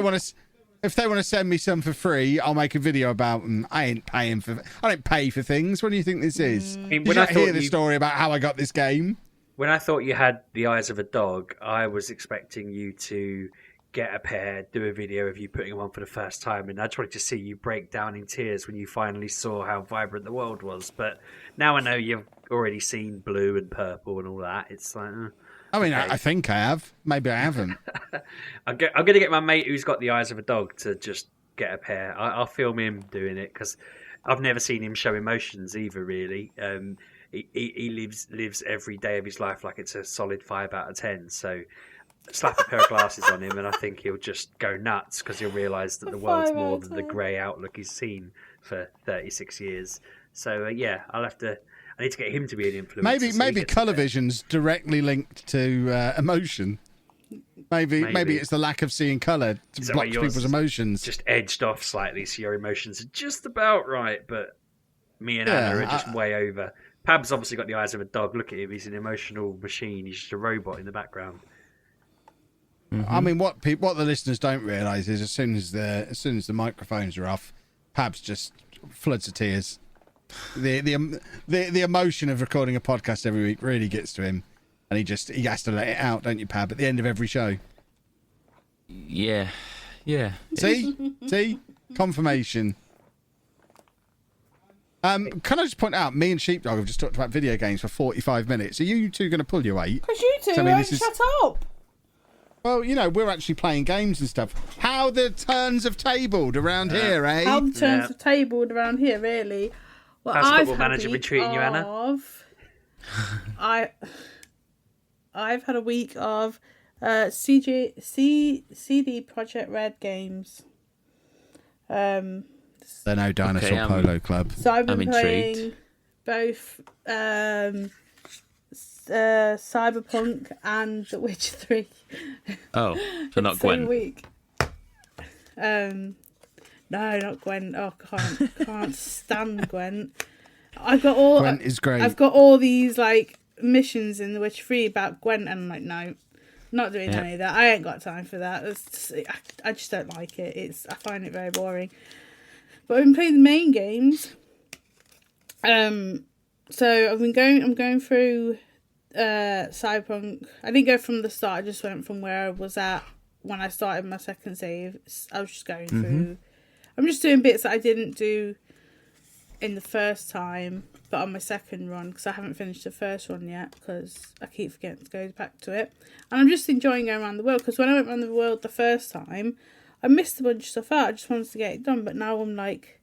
want to send me some for free, I'll make a video about them. I don't pay for things. What do you think this is? I mean, when I hear the story about how I got this game. When I thought you had the eyes of a dog, I was expecting you to get a pair, do a video of you putting them on for the first time, and I just wanted to see you break down in tears when you finally saw how vibrant the world was. But now I know you've already seen blue and purple and all that. It's like, I mean, okay. I think I have. Maybe I haven't. I'm going to get my mate who's got the eyes of a dog to just get a pair. I'll film him doing it because I've never seen him show emotions either, really. He lives every day of his life like it's a solid 5 out of 10. So slap a pair of glasses on him and I think he'll just go nuts because he'll realise that the world's more than the grey outlook he's seen for 36 years. So I need to get him to be an influencer. Maybe colour vision's directly linked to emotion. Maybe it's the lack of seeing colour to block people's emotions. Just edged off slightly, so your emotions are just about right. But me and Anna are just way over. Pab's obviously got the eyes of a dog. Look at him; he's an emotional machine. He's just a robot in the background. Mm-hmm. I mean, what the listeners don't realise is as soon as the microphones are off, Pab's just floods of tears. The emotion of recording a podcast every week really gets to him, and he has to let it out, don't you, Pab? At the end of every show. Yeah. See, confirmation. Can I just point out, me and Sheepdog have just talked about video games for 45 minutes. Are you two going to pull your weight? Because you two won't shut up. Well, we're actually playing games and stuff. How the turns have tabled around here, eh? How the turns have tabled around here, really. Well, how's Football Manager been treating you, Anna? I've had a week of CD Projekt Red games. They're no dinosaur polo club. So I've been playing both Cyberpunk and The Witcher 3. Oh, so not Gwen. Week. No, not Gwen. Oh, can't stand Gwen. Gwen is great. I've got all these like missions in The Witcher 3 about Gwen, and I'm like, no, not doing any of that. I ain't got time for that. I just don't like it. I find it very boring. But I've been playing the main games. So I'm going through Cyberpunk. I didn't go from the start. I just went from where I was at when I started my second save. I was just going through. I'm just doing bits that I didn't do in the first time, but on my second run, because I haven't finished the first one yet, because I keep forgetting to go back to it. And I'm just enjoying going around the world, because when I went around the world the first time, I missed a bunch of stuff out. I just wanted to get it done, but now I'm like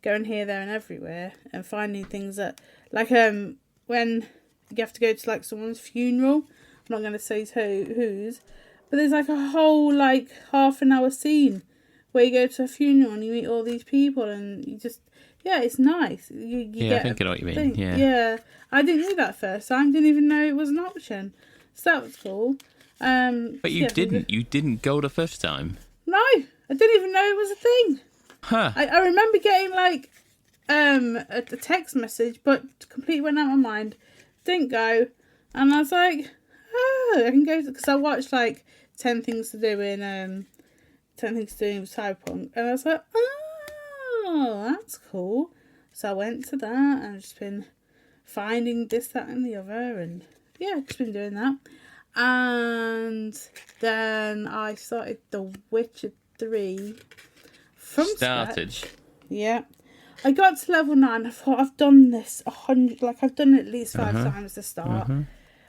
going here, there, and everywhere, and finding things that, like, when you have to go to like someone's funeral. I'm not going to say whose, but there's like a whole like half an hour scene where you go to a funeral and you meet all these people, and you just, yeah, it's nice. You get I think I know what you mean. Yeah, I didn't do that first time. Didn't even know it was an option, so that was cool. But you didn't go the first time. No, I didn't even know it was a thing. Huh? I remember getting like a text message, but completely went out of my mind. Didn't go, and I was like, oh, I can go, because I watched like 10 Things to Do in Cyberpunk, and I was like, oh, that's cool. So I went to that, and I've just been finding this, that, and the other, and yeah, just been doing that. And then I started The Witcher 3 from scratch. Yeah. I got to level 9. I thought, I've done this 100, like I've done it at least 5 times to start. And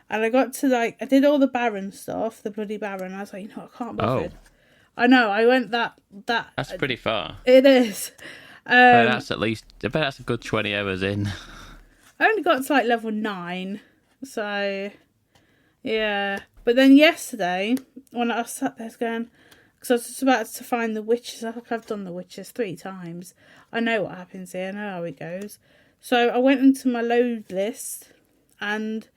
I got to like, I did all the Baron stuff, the bloody Baron. I was like, I can't bother. I know, I went that. That's pretty far. It is. That's at least, I bet that's a good 20 hours in. I only got to like level 9. So, yeah. But then yesterday, when I was sat there going, because I was just about to find the witches. I've done the witches 3 times. I know what happens here. I know how it goes. So I went into my load list, and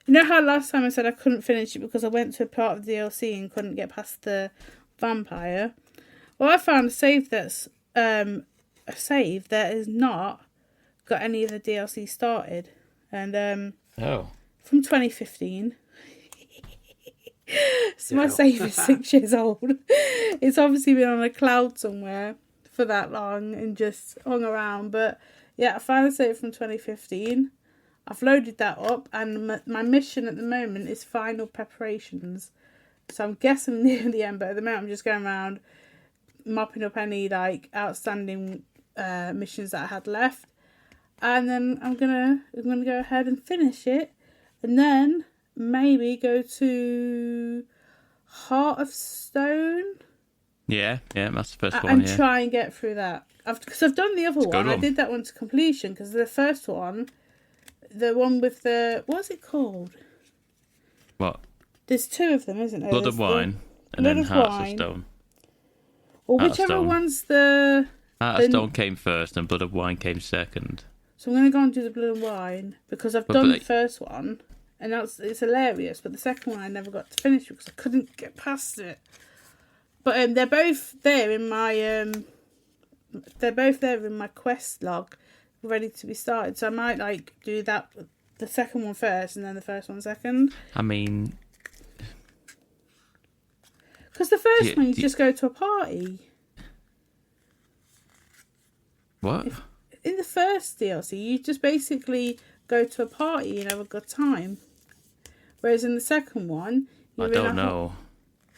you know how last time I said I couldn't finish it because I went to a part of the DLC and couldn't get past the vampire? Well, I found a save that has not got any of the DLC started, and from 2015. So my save is 6 years old. It's obviously been on a cloud somewhere for that long and just hung around. But yeah, I found a save from 2015. I've loaded that up, and my mission at the moment is final preparations. So I'm guessing near the end, but at the moment I'm just going around mopping up any like outstanding missions that I had left, and then I'm gonna go ahead and finish it, and then maybe go to Heart of Stone. Yeah, that's the first one. And try and get through that. Because I've done the other one. I did that one to completion, because the first one, the one with the, what's it called? What? There's 2 of them, isn't there? Blood of Wine and then Hearts of Stone. Or whichever one's the... Heart of Stone came first and Blood of Wine came second. So I'm going to go and do the Blood of Wine, because I've done the first one. And it's hilarious, but the second one I never got to finish because I couldn't get past it. But they're both there in my quest log, ready to be started. So I might like do that, the second one first, and then the first one second. I mean, because the first one you just go to a party. What? In the first DLC, you just basically go to a party and have a good time. Whereas in the second one, I don't know.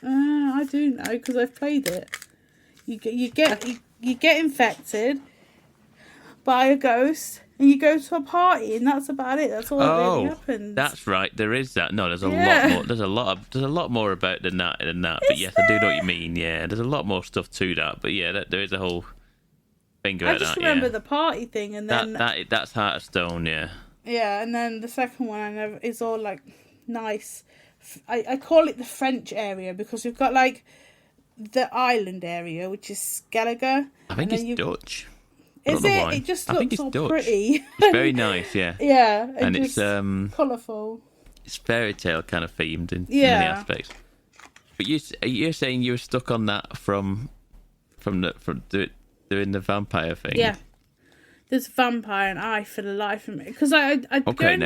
I do know because I've played it. You get infected by a ghost, and you go to a party, and that's about it. That's all that really happens. That's right. There is that. No, there's a lot more. There's a lot more about than that. But yes, I do know what you mean. Yeah, there's a lot more stuff to that. But yeah, there is a whole thing about that. I just remember the party thing, and then that's Heart of Stone. Yeah. Yeah, and then the second one is all like nice. I call it the French area because you've got like the island area, which is Skellige. I think it's Dutch. Is it? It just looks all Dutch. pretty. It's very nice, yeah. Yeah, and it's colourful. It's fairy tale kind of themed in many aspects. But you're saying you were stuck on that from doing the vampire thing. Yeah, there's a vampire and I for the life of me because I okay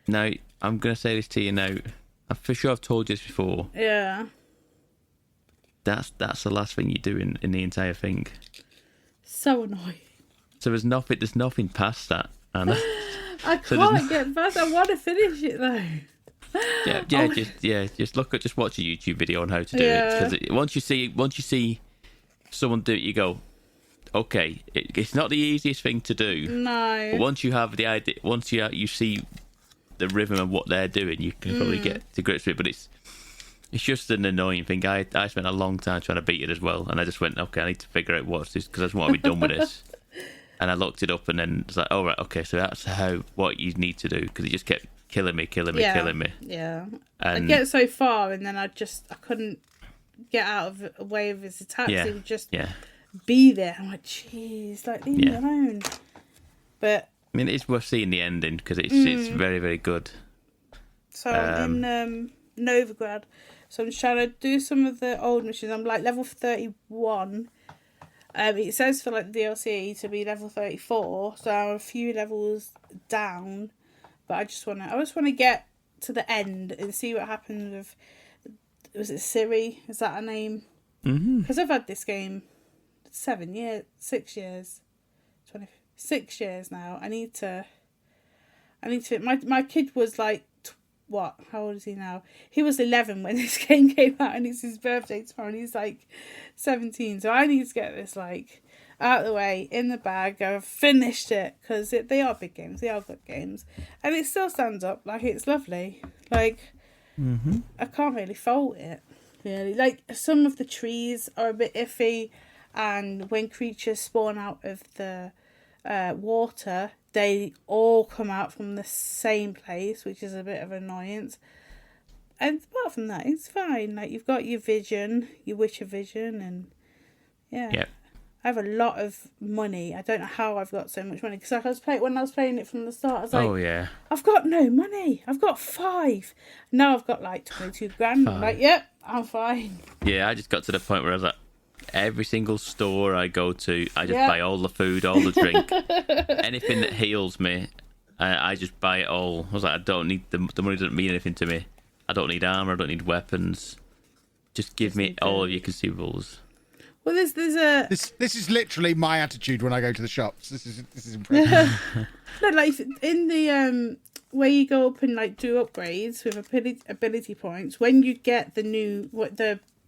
now I'm gonna say this to you now. I'm for sure I've told you this before. Yeah. That's the last thing you do in the entire thing. So annoying. So there's nothing past that, Anna. I can't get past. I want to finish it though. Just watch a YouTube video on how to do it. Because once you see someone do it, you go, okay, it's not the easiest thing to do. No. But once you have the idea, once you see the rhythm of what they're doing, you can probably get to grips with it. But it's just an annoying thing. I spent a long time trying to beat it as well, and I just went, okay, I need to figure out what's this because I just want to be done with this. And I looked it up, and then it's like, oh right, okay, so that's what you need to do, because it just kept killing me. Yeah. And I'd get so far, and then I couldn't get out of the way of his attacks. He would just be there. I'm like, jeez, like, leave me alone. But I mean, it's worth seeing the ending, because it's very, very good. So I'm in Novigrad. So I'm just trying to do some of the old missions. I'm like level 31. It says for like DLC to be level 34, so I'm a few levels down. But I just want to get to the end and see what happens with. Was it Siri? Is that her name? Because I've had this game 6 years, 26 years now. I need to. My kid was like, what? How old is he now? He was 11 when this game came out, and it's his birthday tomorrow, and he's like 17. So I need to get this like out of the way, in the bag. I've finished it, because they are big games. They are good games, and it still stands up. Like, it's lovely. Like, I can't really fault it. Really, like, some of the trees are a bit iffy, and when creatures spawn out of the water, they all come out from the same place, which is a bit of an annoyance. And apart from that, it's fine. Like, you've got your vision, your Witcher vision, and Yep. I have a lot of money. I don't know how I've got so much money, because when I was playing it from the start, I was like, I've got no money. I've got 5. Now I've got like 22 grand. I'm like, yep, I'm fine. Yeah, I just got to the point where I was like, every single store I go to, I just buy all the food, all the drink, anything that heals me, I just buy it all. I was like, I don't need the money. Doesn't mean anything to me. I don't need armor. I don't need weapons. Just give me all of your consumables. Well, there's This is literally my attitude when I go to the shops. This is impressive. No, like in the where you go up and like do upgrades with ability points. When you get the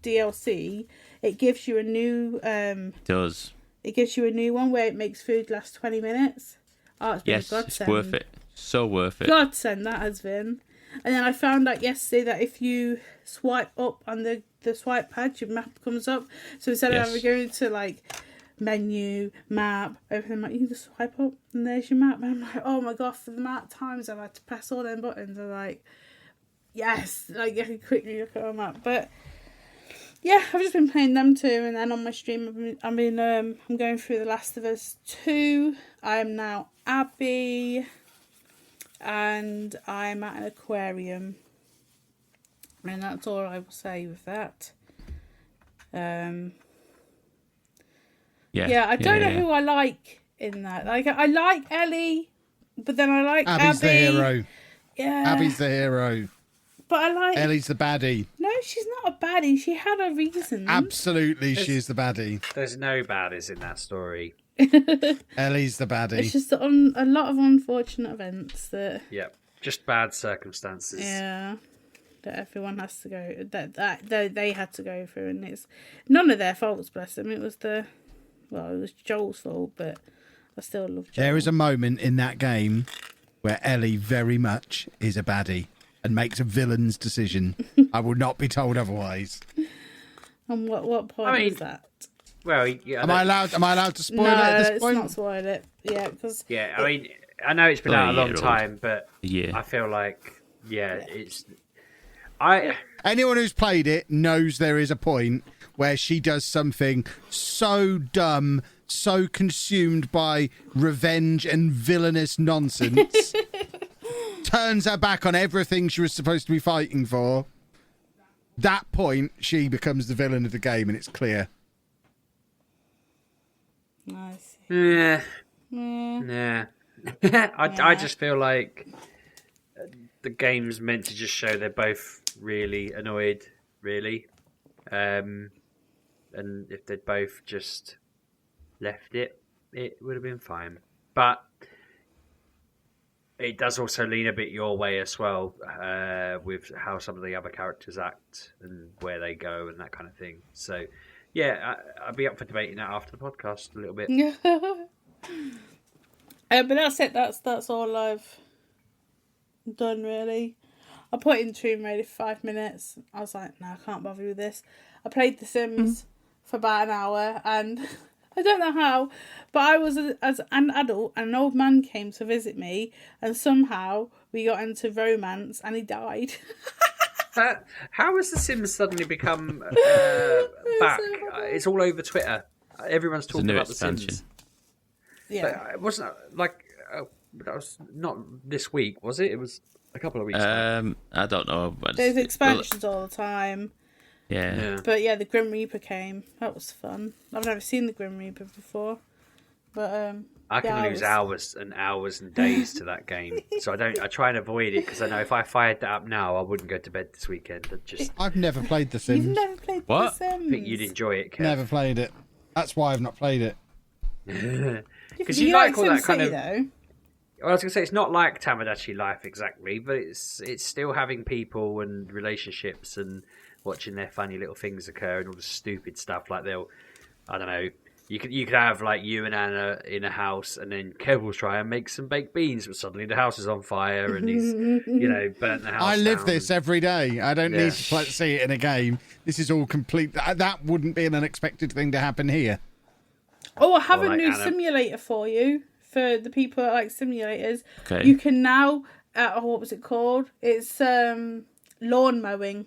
DLC, it gives you a new It does. It gives you a new one where it makes food last 20 minutes. Oh, it's been a godsend. It's worth it. So worth it. Godsend that has been. And then I found out yesterday that if you swipe up on the swipe pad, your map comes up. So instead of having going to like menu, map, everything, like, you can just swipe up and there's your map. And I'm like, oh my god, for the amount of times I've had to press all them buttons, I'm like, yes, like, I can quickly look at my map. But yeah, I've just been playing them too, and then on my stream I'm going through The Last of Us 2. I'm now Abby, and I'm at an aquarium, and that's all I will say with that. I don't know who I like in that. Like, I like Ellie, but then I like Abby's Abby. the hero. Yeah, Abby's the hero. but I like Ellie's the baddie. No, she's not a baddie. She had a reason. Absolutely, she's the baddie. There's no baddies in that story. Ellie's the baddie. It's just a lot of unfortunate events that. Yep, just bad circumstances. Yeah, that everyone has to go. That they had to go through, and it's none of their faults. Bless them. It was it was Joel's fault, but I still love Joel. There is a moment in that game where Ellie very much is a baddie and makes a villain's decision. I will not be told otherwise. And what point is that? Well, yeah, Am I allowed to spoil it at this point? No, let's not spoil it. Yeah, because I mean, I know it's been out a long time, but Yeah. I feel like it's. Anyone who's played it knows there is a point where she does something so dumb, so consumed by revenge and villainous nonsense, turns her back on everything she was supposed to be fighting for. That point, she becomes the villain of the game, and it's clear. nice. Yeah. I just feel like the game's meant to just show they're both really annoyed, really. And if they'd both just left it, it would have been fine. But it does also lean a bit your way as well, with how some of the other characters act and where they go and that kind of thing. So, yeah, I'd be up for debating that after the podcast a little bit. But that's it. That's all I've done, really. I put in Tomb Raider for 5 minutes. I was like, no, I can't bother with this. I played The Sims for about an hour, and I don't know how, but I was as an adult, and an old man came to visit me, and somehow we got into romance, and he died. How has The Sims suddenly become back? It's all over Twitter. Everyone's It's a talking new about expansion. The Sims. Yeah. But it wasn't like that was not this week, was it? It was a couple of weeks ago. I don't know. But There's expansions all the time. Yeah. But yeah, the Grim Reaper came. That was fun. I've never seen the Grim Reaper before. But I can lose hours and hours and days to that game, so I try and avoid it because I know if I fired that up now, I wouldn't go to bed this weekend. I've never played The Sims. You've never played What? The Sims. I think you'd enjoy it, Kev. Never played it. That's why I've not played it. Because you like all that Sim kind City, of. though. Well, I was going to say it's not like Tamagotchi life exactly, but it's still having people and relationships and watching their funny little things occur and all the stupid stuff. Like I don't know, you could have like you and Anna in a house, and then Kev will try and make some baked beans, but suddenly the house is on fire and he's burnt the house. I live down. this every day. I don't need to see it in a game. This is all complete. That wouldn't be an unexpected thing to happen here. Oh, I have Or a like new Anna. simulator for you. For the people that like simulators. Okay. You can now... what was it called? It's lawn mowing.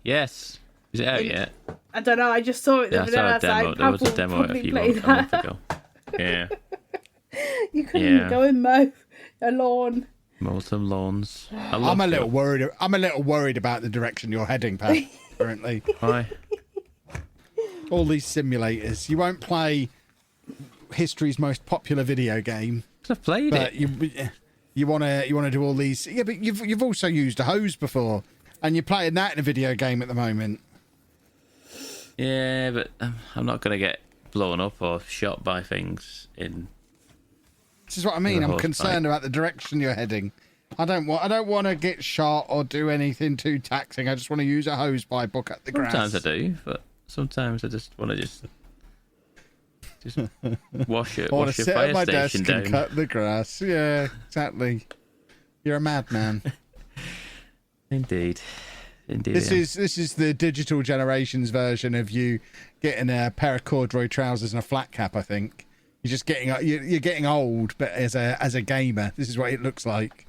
Yes. Is it out yet? I don't know, I just saw it the Yeah, I other day. saw I a was demo. like, There was a Pab will demo a probably few play months that. ago. Yeah. You can Yeah. go and mow a lawn. Mow some lawns. I'm a little worried. I'm a little worried about the direction you're heading, Pat. Currently, Why? all these simulators. You won't play history's most popular video game, I've played but it. you want to do all these. Yeah, but you've also used a hose before, and you're playing that in a video game at the moment. Yeah, but I'm not going to get blown up or shot by things in... This is what I mean. The I'm hose concerned pipe. about the direction you're heading. I don't want to get shot or do anything too taxing. I just want to use a hose pipe or cut the grass. Sometimes I do, but sometimes I just want to just wash I want a to sit fire at my desk station and down. cut the grass. Yeah, exactly. You're a madman. Indeed. This is the digital generation's version of you getting a pair of corduroy trousers and a flat cap. I think you're getting old, but as a gamer, this is what it looks like.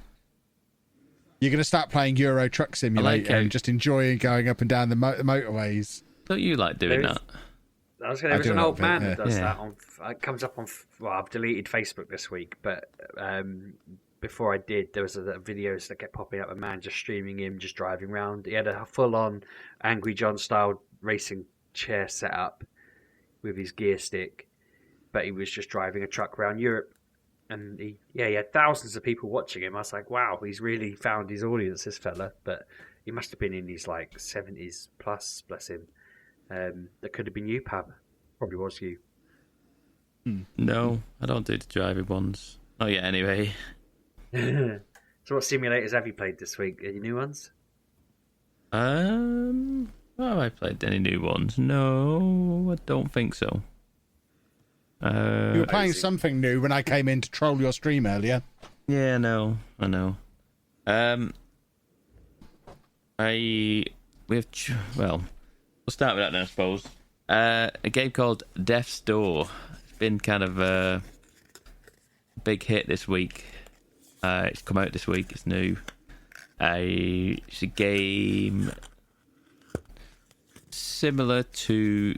You're going to start playing Euro Truck Simulator and just enjoying going up and down the motorways. Don't you like doing There is- that? I was going to. I There's do an a old little man bit, that does yeah. that. It comes up on. Well, I've deleted Facebook this week, but before I did, there was a videos that kept popping up. A man just streaming him, just driving around. He had a full-on Angry John style racing chair set up with his gear stick, but he was just driving a truck around Europe, and he had thousands of people watching him. I was like, wow, he's really found his audience, this fella. But he must have been in his like 70s plus, bless him. That could have been you, Pab. Probably was you. No, I don't do the driving ones. Oh yeah, anyway. So what simulators have you played this week? Any new ones? Have I played any new ones? No, I don't think so. You were playing Amazing. something new when I came in to troll your stream earlier. Yeah, I know. We'll start with that then, I suppose. A game called Death's. It's been kind of a big hit this week. It's come out this week. It's new. It's a game similar to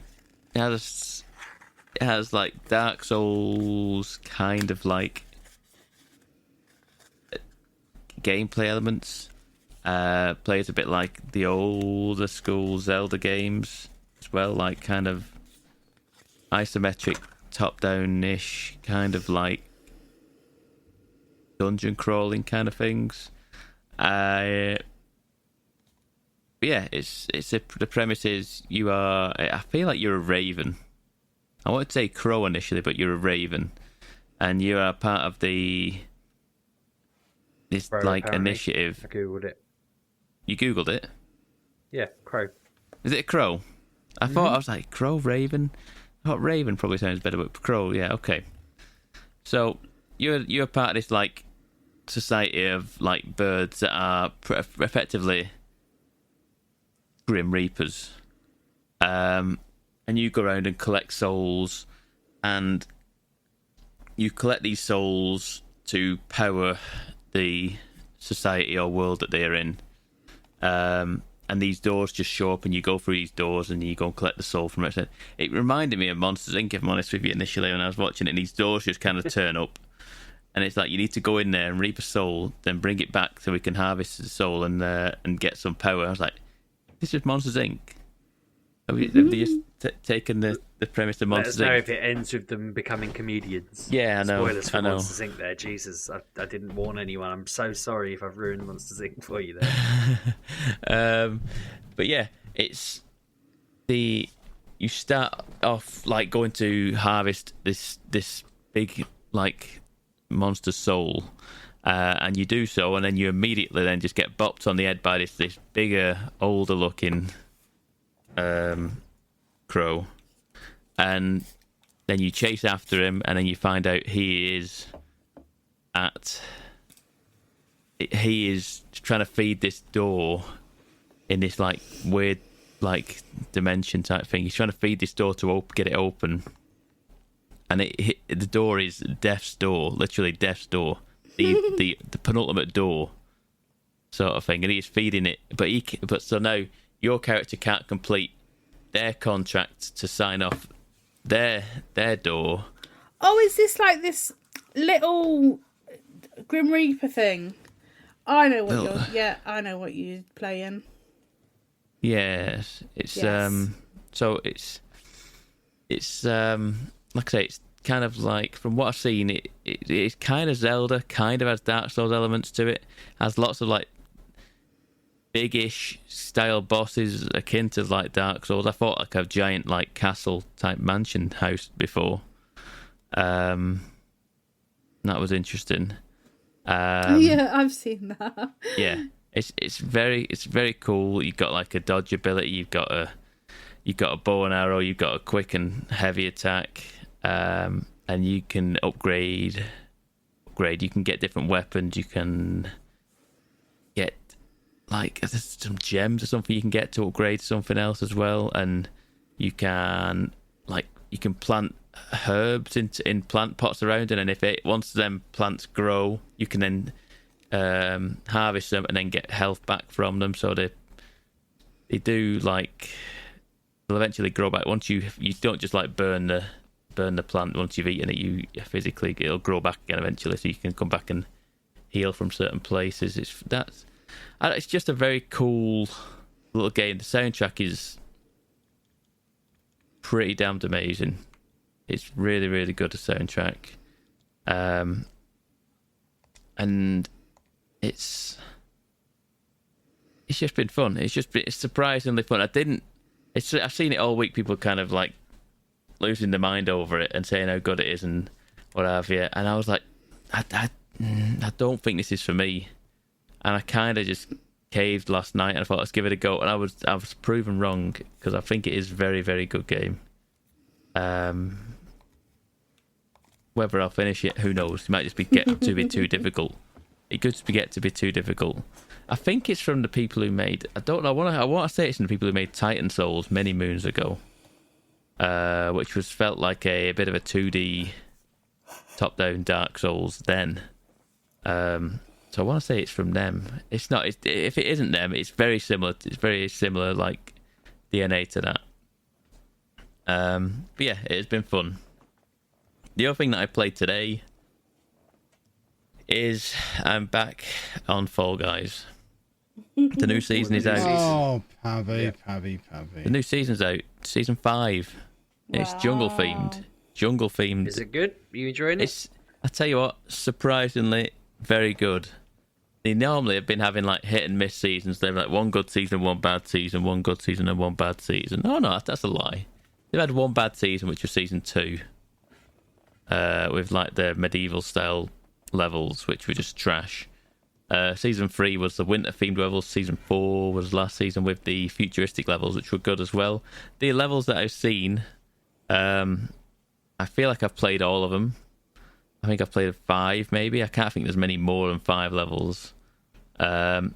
it has like Dark Souls kind of like gameplay elements. Plays a bit like the older school Zelda games as well, like kind of isometric top-down-ish kind of like dungeon crawling kind of things. Yeah, the premise is I feel like you're a raven. I wanted to say crow initially, but you're a raven, and you are part of this Crow, like apparently. initiative. I googled it. You googled it? Yeah, crow. Is it a crow? I thought I was like crow, raven. I thought raven probably sounds better, but crow, yeah, okay. So you're part of this like society of like birds that are effectively grim reapers, and you go around and collect souls and you collect these souls to power the society or world that they're in. And these doors just show up, and you go through these doors, and you go and collect the soul from it. It reminded me of Monsters Inc., if I'm honest with you, initially when I was watching it. And these doors just kind of turn up, and it's like you need to go in there and reap a soul, then bring it back so we can harvest the soul and get some power. I was like, this is Monsters Inc. Have they just taken the premise of Monsters Inc.? Let us know if it ends with them becoming comedians. Yeah, I know. Spoilers for I know. Monsters Inc. there. Jesus, I didn't warn anyone. I'm so sorry if I've ruined Monsters Inc. for you there. But yeah, it's you start off like going to harvest this big like monster soul, and you do so, and then you immediately then just get bopped on the head by this bigger, older looking crow, and then you chase after him, and then you find out he is trying to feed this door in this like weird like dimension type thing. He's trying to feed this door to get it open, and the door is Death's door, literally Death's door, the penultimate door sort of thing, and he's feeding it. But so now your character can't complete their contract to sign off their door. Oh, is this like this little Grim Reaper thing? I know what I know what you're playing. Yes, it's Yes. so it's like I say, it's kind of like, from what I've seen, it's kind of Zelda, kind of has Dark Souls elements to it, has lots of like big-ish style bosses akin to like Dark Souls. I thought like a giant like castle type mansion house before. That was interesting. Yeah, I've seen that. Yeah, it's very cool. You've got like a dodge ability. You've got a bow and arrow. You've got a quick and heavy attack, and you can upgrade. You can get different weapons. You can get like some gems or something you can get to upgrade something else as well, and you can plant herbs in plant pots around, and then once them plants grow, you can then harvest them and then get health back from them. So they do like, they'll eventually grow back. Once you don't just like burn the plant once you've eaten it, you physically, it'll grow back again eventually, so you can come back and heal from certain places. It's just a very cool little game. The soundtrack is pretty damned amazing. It's really, really good, a soundtrack. And it's just been fun. It's surprisingly fun. I've seen it all week, people kind of like losing their mind over it and saying how good it is and what have you. And I was like, I don't think this is for me. And I kind of just caved last night, and I thought, let's give it a go. And I was proven wrong, because I think it is a very, very good game. Whether I'll finish it, who knows? It might just get to be too difficult. It could get to be too difficult. I think it's from the people who made, I don't know, I want to say it's from the people who made Titan Souls many moons ago, which felt like a bit of a 2D top-down Dark Souls then. So I want to say it's from them. It's not. If it isn't them, it's very similar. It's very similar, like DNA to that. But yeah, it has been fun. The other thing that I played today is I'm back on Fall Guys. The new season is out. Oh, Pavy. The new season's out. Season 5. It's jungle themed. Jungle themed. Is it good? Are you enjoying it? I tell you what, surprisingly very good. They normally have been having like hit and miss seasons. They've like one good season, one bad season, one good season, and one bad season. Oh no, that's a lie. They've had one bad season, which was season 2, with like the medieval style levels, which were just trash. Season 3 was the winter themed levels. Season 4 was last season with the futuristic levels, which were good as well. The levels that I've seen, I feel like I've played all of them. I think I've played 5 maybe. I can't think there's many more than 5 levels. But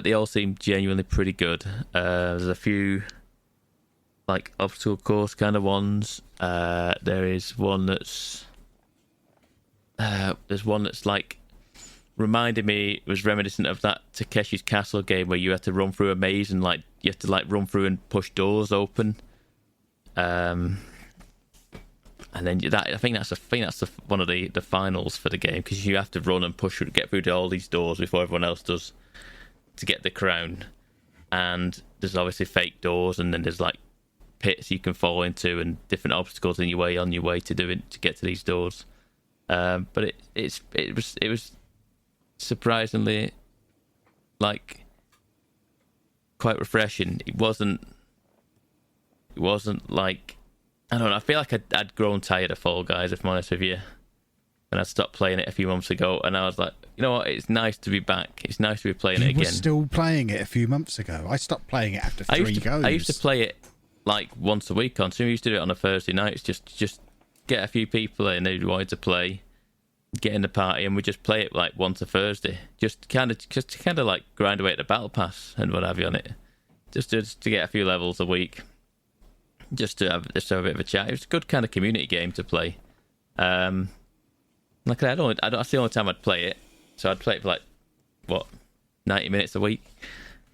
they all seem genuinely pretty good. There's a few like obstacle course kind of ones. There is one that's there's one that's like reminded me, was reminiscent of that Takeshi's Castle game where you had to run through a maze and like you have to like run through and push doors open. And then that I think that's one of the finals for the game, because you have to run and push, get through all these doors before everyone else does to get the crown. And there's obviously fake doors, and then there's like pits you can fall into and different obstacles on your way to get to these doors. But it was surprisingly like quite refreshing. It wasn't like, I don't know, I feel like I'd grown tired of Fall Guys, if I'm honest with you, when I stopped playing it a few months ago, and I was like, you know what, it's nice to be back. It's nice to be playing it again. You were still playing it a few months ago. I stopped playing it after 3 goes. I used to play it like once a week on. So we used to do it on a Thursday night. Just get a few people in who wanted to play, get in the party, and we just play it like once a Thursday. Just to kind of like grind away at the battle pass and what have you on it. Just to get a few levels a week. Just to have a bit of a chat. It was a good kind of community game to play. Like I don't. That's the only time I'd play it. So I'd play it for like 90 minutes a week,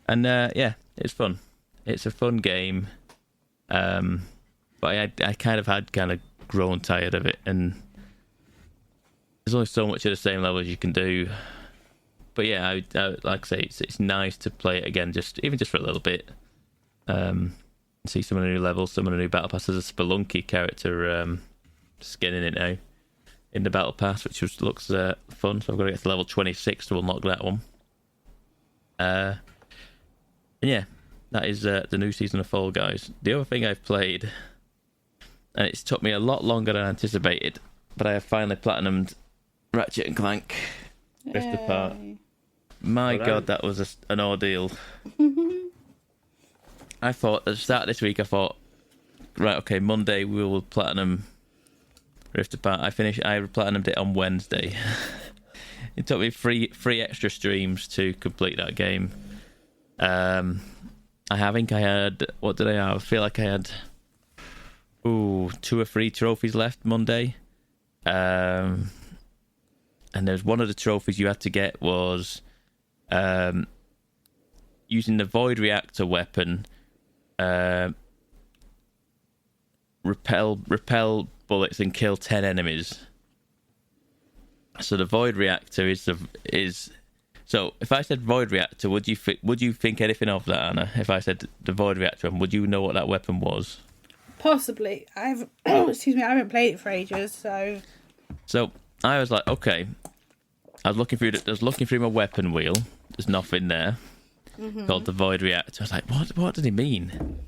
and yeah, it's fun. It's a fun game, but I kind of grown tired of it, and there's only so much of the same levels you can do. But yeah, I like I say, it's nice to play it again, even just for a little bit. See some of the new levels, some of the new battle passes. There's a Spelunky character skin in it now in the battle pass, which looks fun. So I've got to get to level 26 to unlock that one. And yeah, that is the new season of Fall Guys. The other thing I've played, and it's took me a lot longer than anticipated, but I have finally platinumed Ratchet and Clank Rift Apart. My God, that was an ordeal. I thought at the start of this week, right, okay, Monday we will platinum Rift Apart. I platinumed it on Wednesday. It took me three extra streams to complete that game. I think I had, what did I have? I feel like I had 2 or 3 trophies left Monday. And there's one of the trophies you had to get was using the Void Reactor weapon. Repel bullets and kill 10 enemies. So the Void Reactor is. So if I said Void Reactor, would you think anything of that, Anna? If I said the Void Reactor, would you know what that weapon was? Possibly. I haven't played it for ages, so. So I was like, okay. I was looking through my weapon wheel. There's nothing there. Called the Void Reactor. I was like, what did he mean? And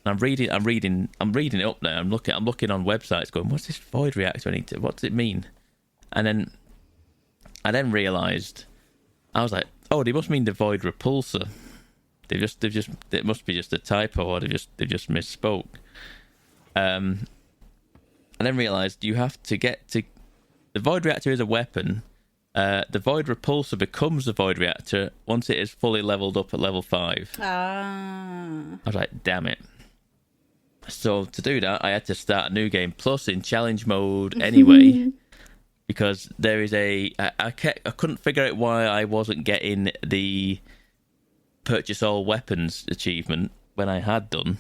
I'm reading it up now. I'm looking on websites going, what's this Void Reactor? What does it mean? And I then realised, I was like, oh, they must mean the Void Repulsor. It must be just a typo, or they just misspoke. And then realised you have to get to the Void Reactor is a weapon. The Void Repulsor becomes the Void Reactor once it is fully leveled up at level 5. I was like, damn it. So to do that, I had to start a new game plus in challenge mode anyway, because there is I couldn't figure out why I wasn't getting the purchase all weapons achievement when I had done,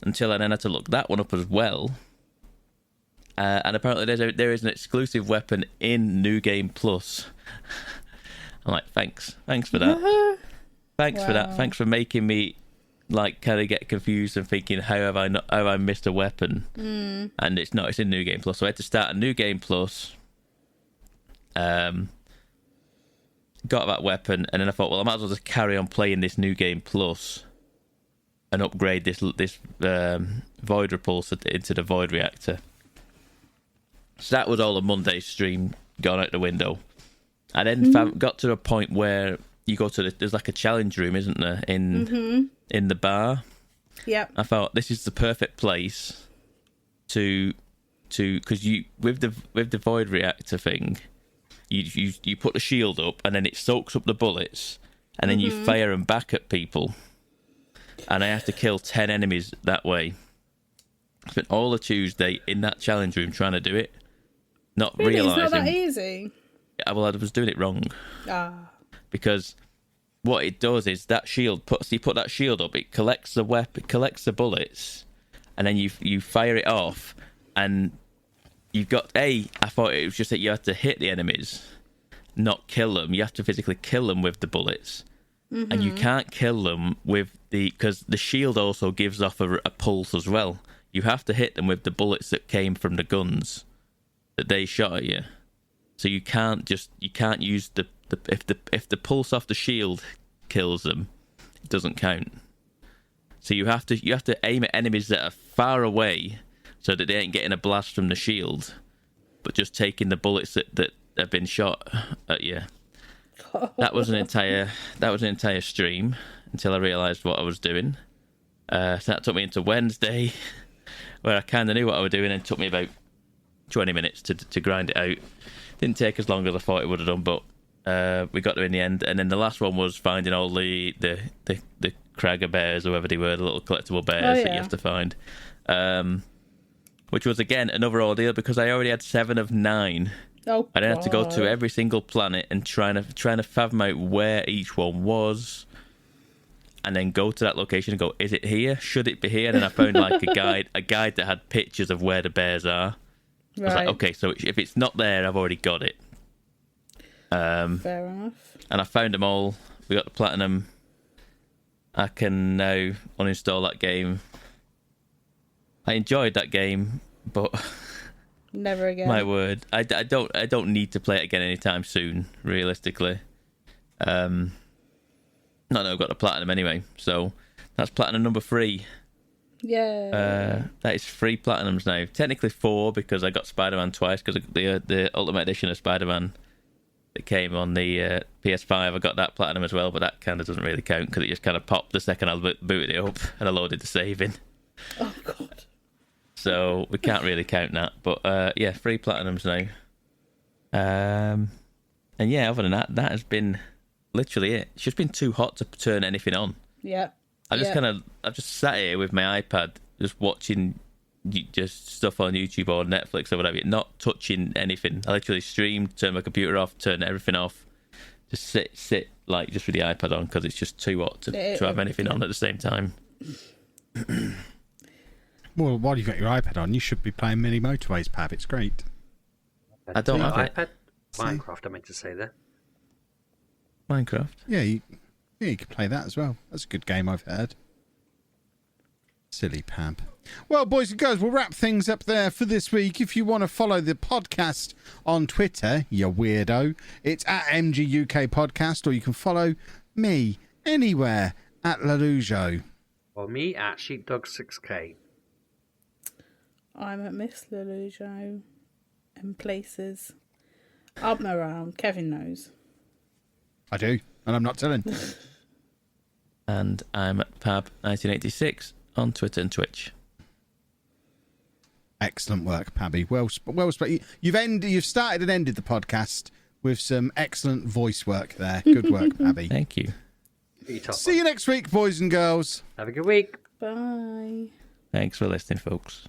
until I then had to look that one up as well. And apparently there is an exclusive weapon in New Game Plus. I'm like, thanks for that. Thanks for that. Thanks for making me like kind of get confused and thinking, how have I missed a weapon? And it's in New Game Plus. So I had to start a New Game Plus. Got that weapon, and then I thought, well, I might as well just carry on playing this New Game Plus and upgrade this Void Repulsor into the Void Reactor. So that was all a Monday stream gone out the window. I then got to a point where you go to there's like a challenge room, isn't there, in the bar? Yep. I thought this is the perfect place to because you with the Void Reactor thing, you put the shield up and then it soaks up the bullets and then you fire them back at people, and I have to kill 10 enemies that way. Spent all of Tuesday in that challenge room trying to do it, not Really, it's realising. not that easy. Well, I was doing it wrong. Because what it does is that shield you put that shield up, it collects the weapon, collects the bullets, and then you fire it off, and you've got I thought it was just that you had to hit the enemies, not kill them. You have to physically kill them with the bullets, and you can't kill them with because the shield also gives off a pulse as well. You have to hit them with the bullets that came from the guns that they shot at you. So you can't use if the pulse off the shield kills them, it doesn't count. So you have to aim at enemies that are far away, so that they ain't getting a blast from the shield, but just taking the bullets that have been shot at you. That was an entire stream until I realised what I was doing. So that took me into Wednesday, where I kind of knew what I was doing, and it took me about 20 minutes to grind it out. Didn't take as long as I thought it would have done, but we got there in the end. And then the last one was finding all the Kragger bears, or whoever they were, the little collectible bears that you have to find. Which was, again, another ordeal, because I already had 7 of 9. Oh, I then had to go to every single planet and trying to fathom out where each one was, and then go to that location and go, is it here? Should it be here? And then I found like a guide that had pictures of where the bears are. I was like, okay, so if it's not there, I've already got it. Fair enough. And I found them all. We got the platinum. I can now uninstall that game. I enjoyed that game, but never again. My word, I don't need to play it again anytime soon. Realistically, no, I've got the platinum anyway, so that's platinum number 3. Yeah. That is 3 platinums now. Technically 4, because I got Spider-Man twice, because the Ultimate Edition of Spider-Man that came on the PS5, I got that platinum as well, but that kind of doesn't really count, because it just kind of popped the second I booted it up and I loaded the save in. Oh god. So we can't really count that, but 3 platinums now. And yeah, other than that, that has been literally it. It's just been too hot to turn anything on. Yeah. I've just sat here with my iPad, just watching just stuff on YouTube or Netflix or whatever, not touching anything. I literally streamed, turned my computer off, turned everything off, just sit like just with the iPad on, because it's just too hot to have anything on at the same time. Well, while you've got your iPad on, you should be playing Mini Motorways, Pab. It's great. I don't have it. iPad. Minecraft, I meant to say there. Minecraft? Yeah, you can play that as well. That's a good game, I've heard. Silly Pab. Well, boys and girls, we'll wrap things up there for this week. If you want to follow the podcast on Twitter, you weirdo, it's at MGUK Podcast, or you can follow me anywhere at Lalujo. Or me at Sheepdog6K. I'm at Miss Lalujo in places. I'm around. Kevin knows. I do, and I'm not telling. And I'm at Pab1986 on Twitter and Twitch. Excellent work, Pabby. Well spent. You've started and ended the podcast with some excellent voice work there. Good work, Pabby. Thank you. See you next week, boys and girls. Have a good week. Bye. Thanks for listening, folks.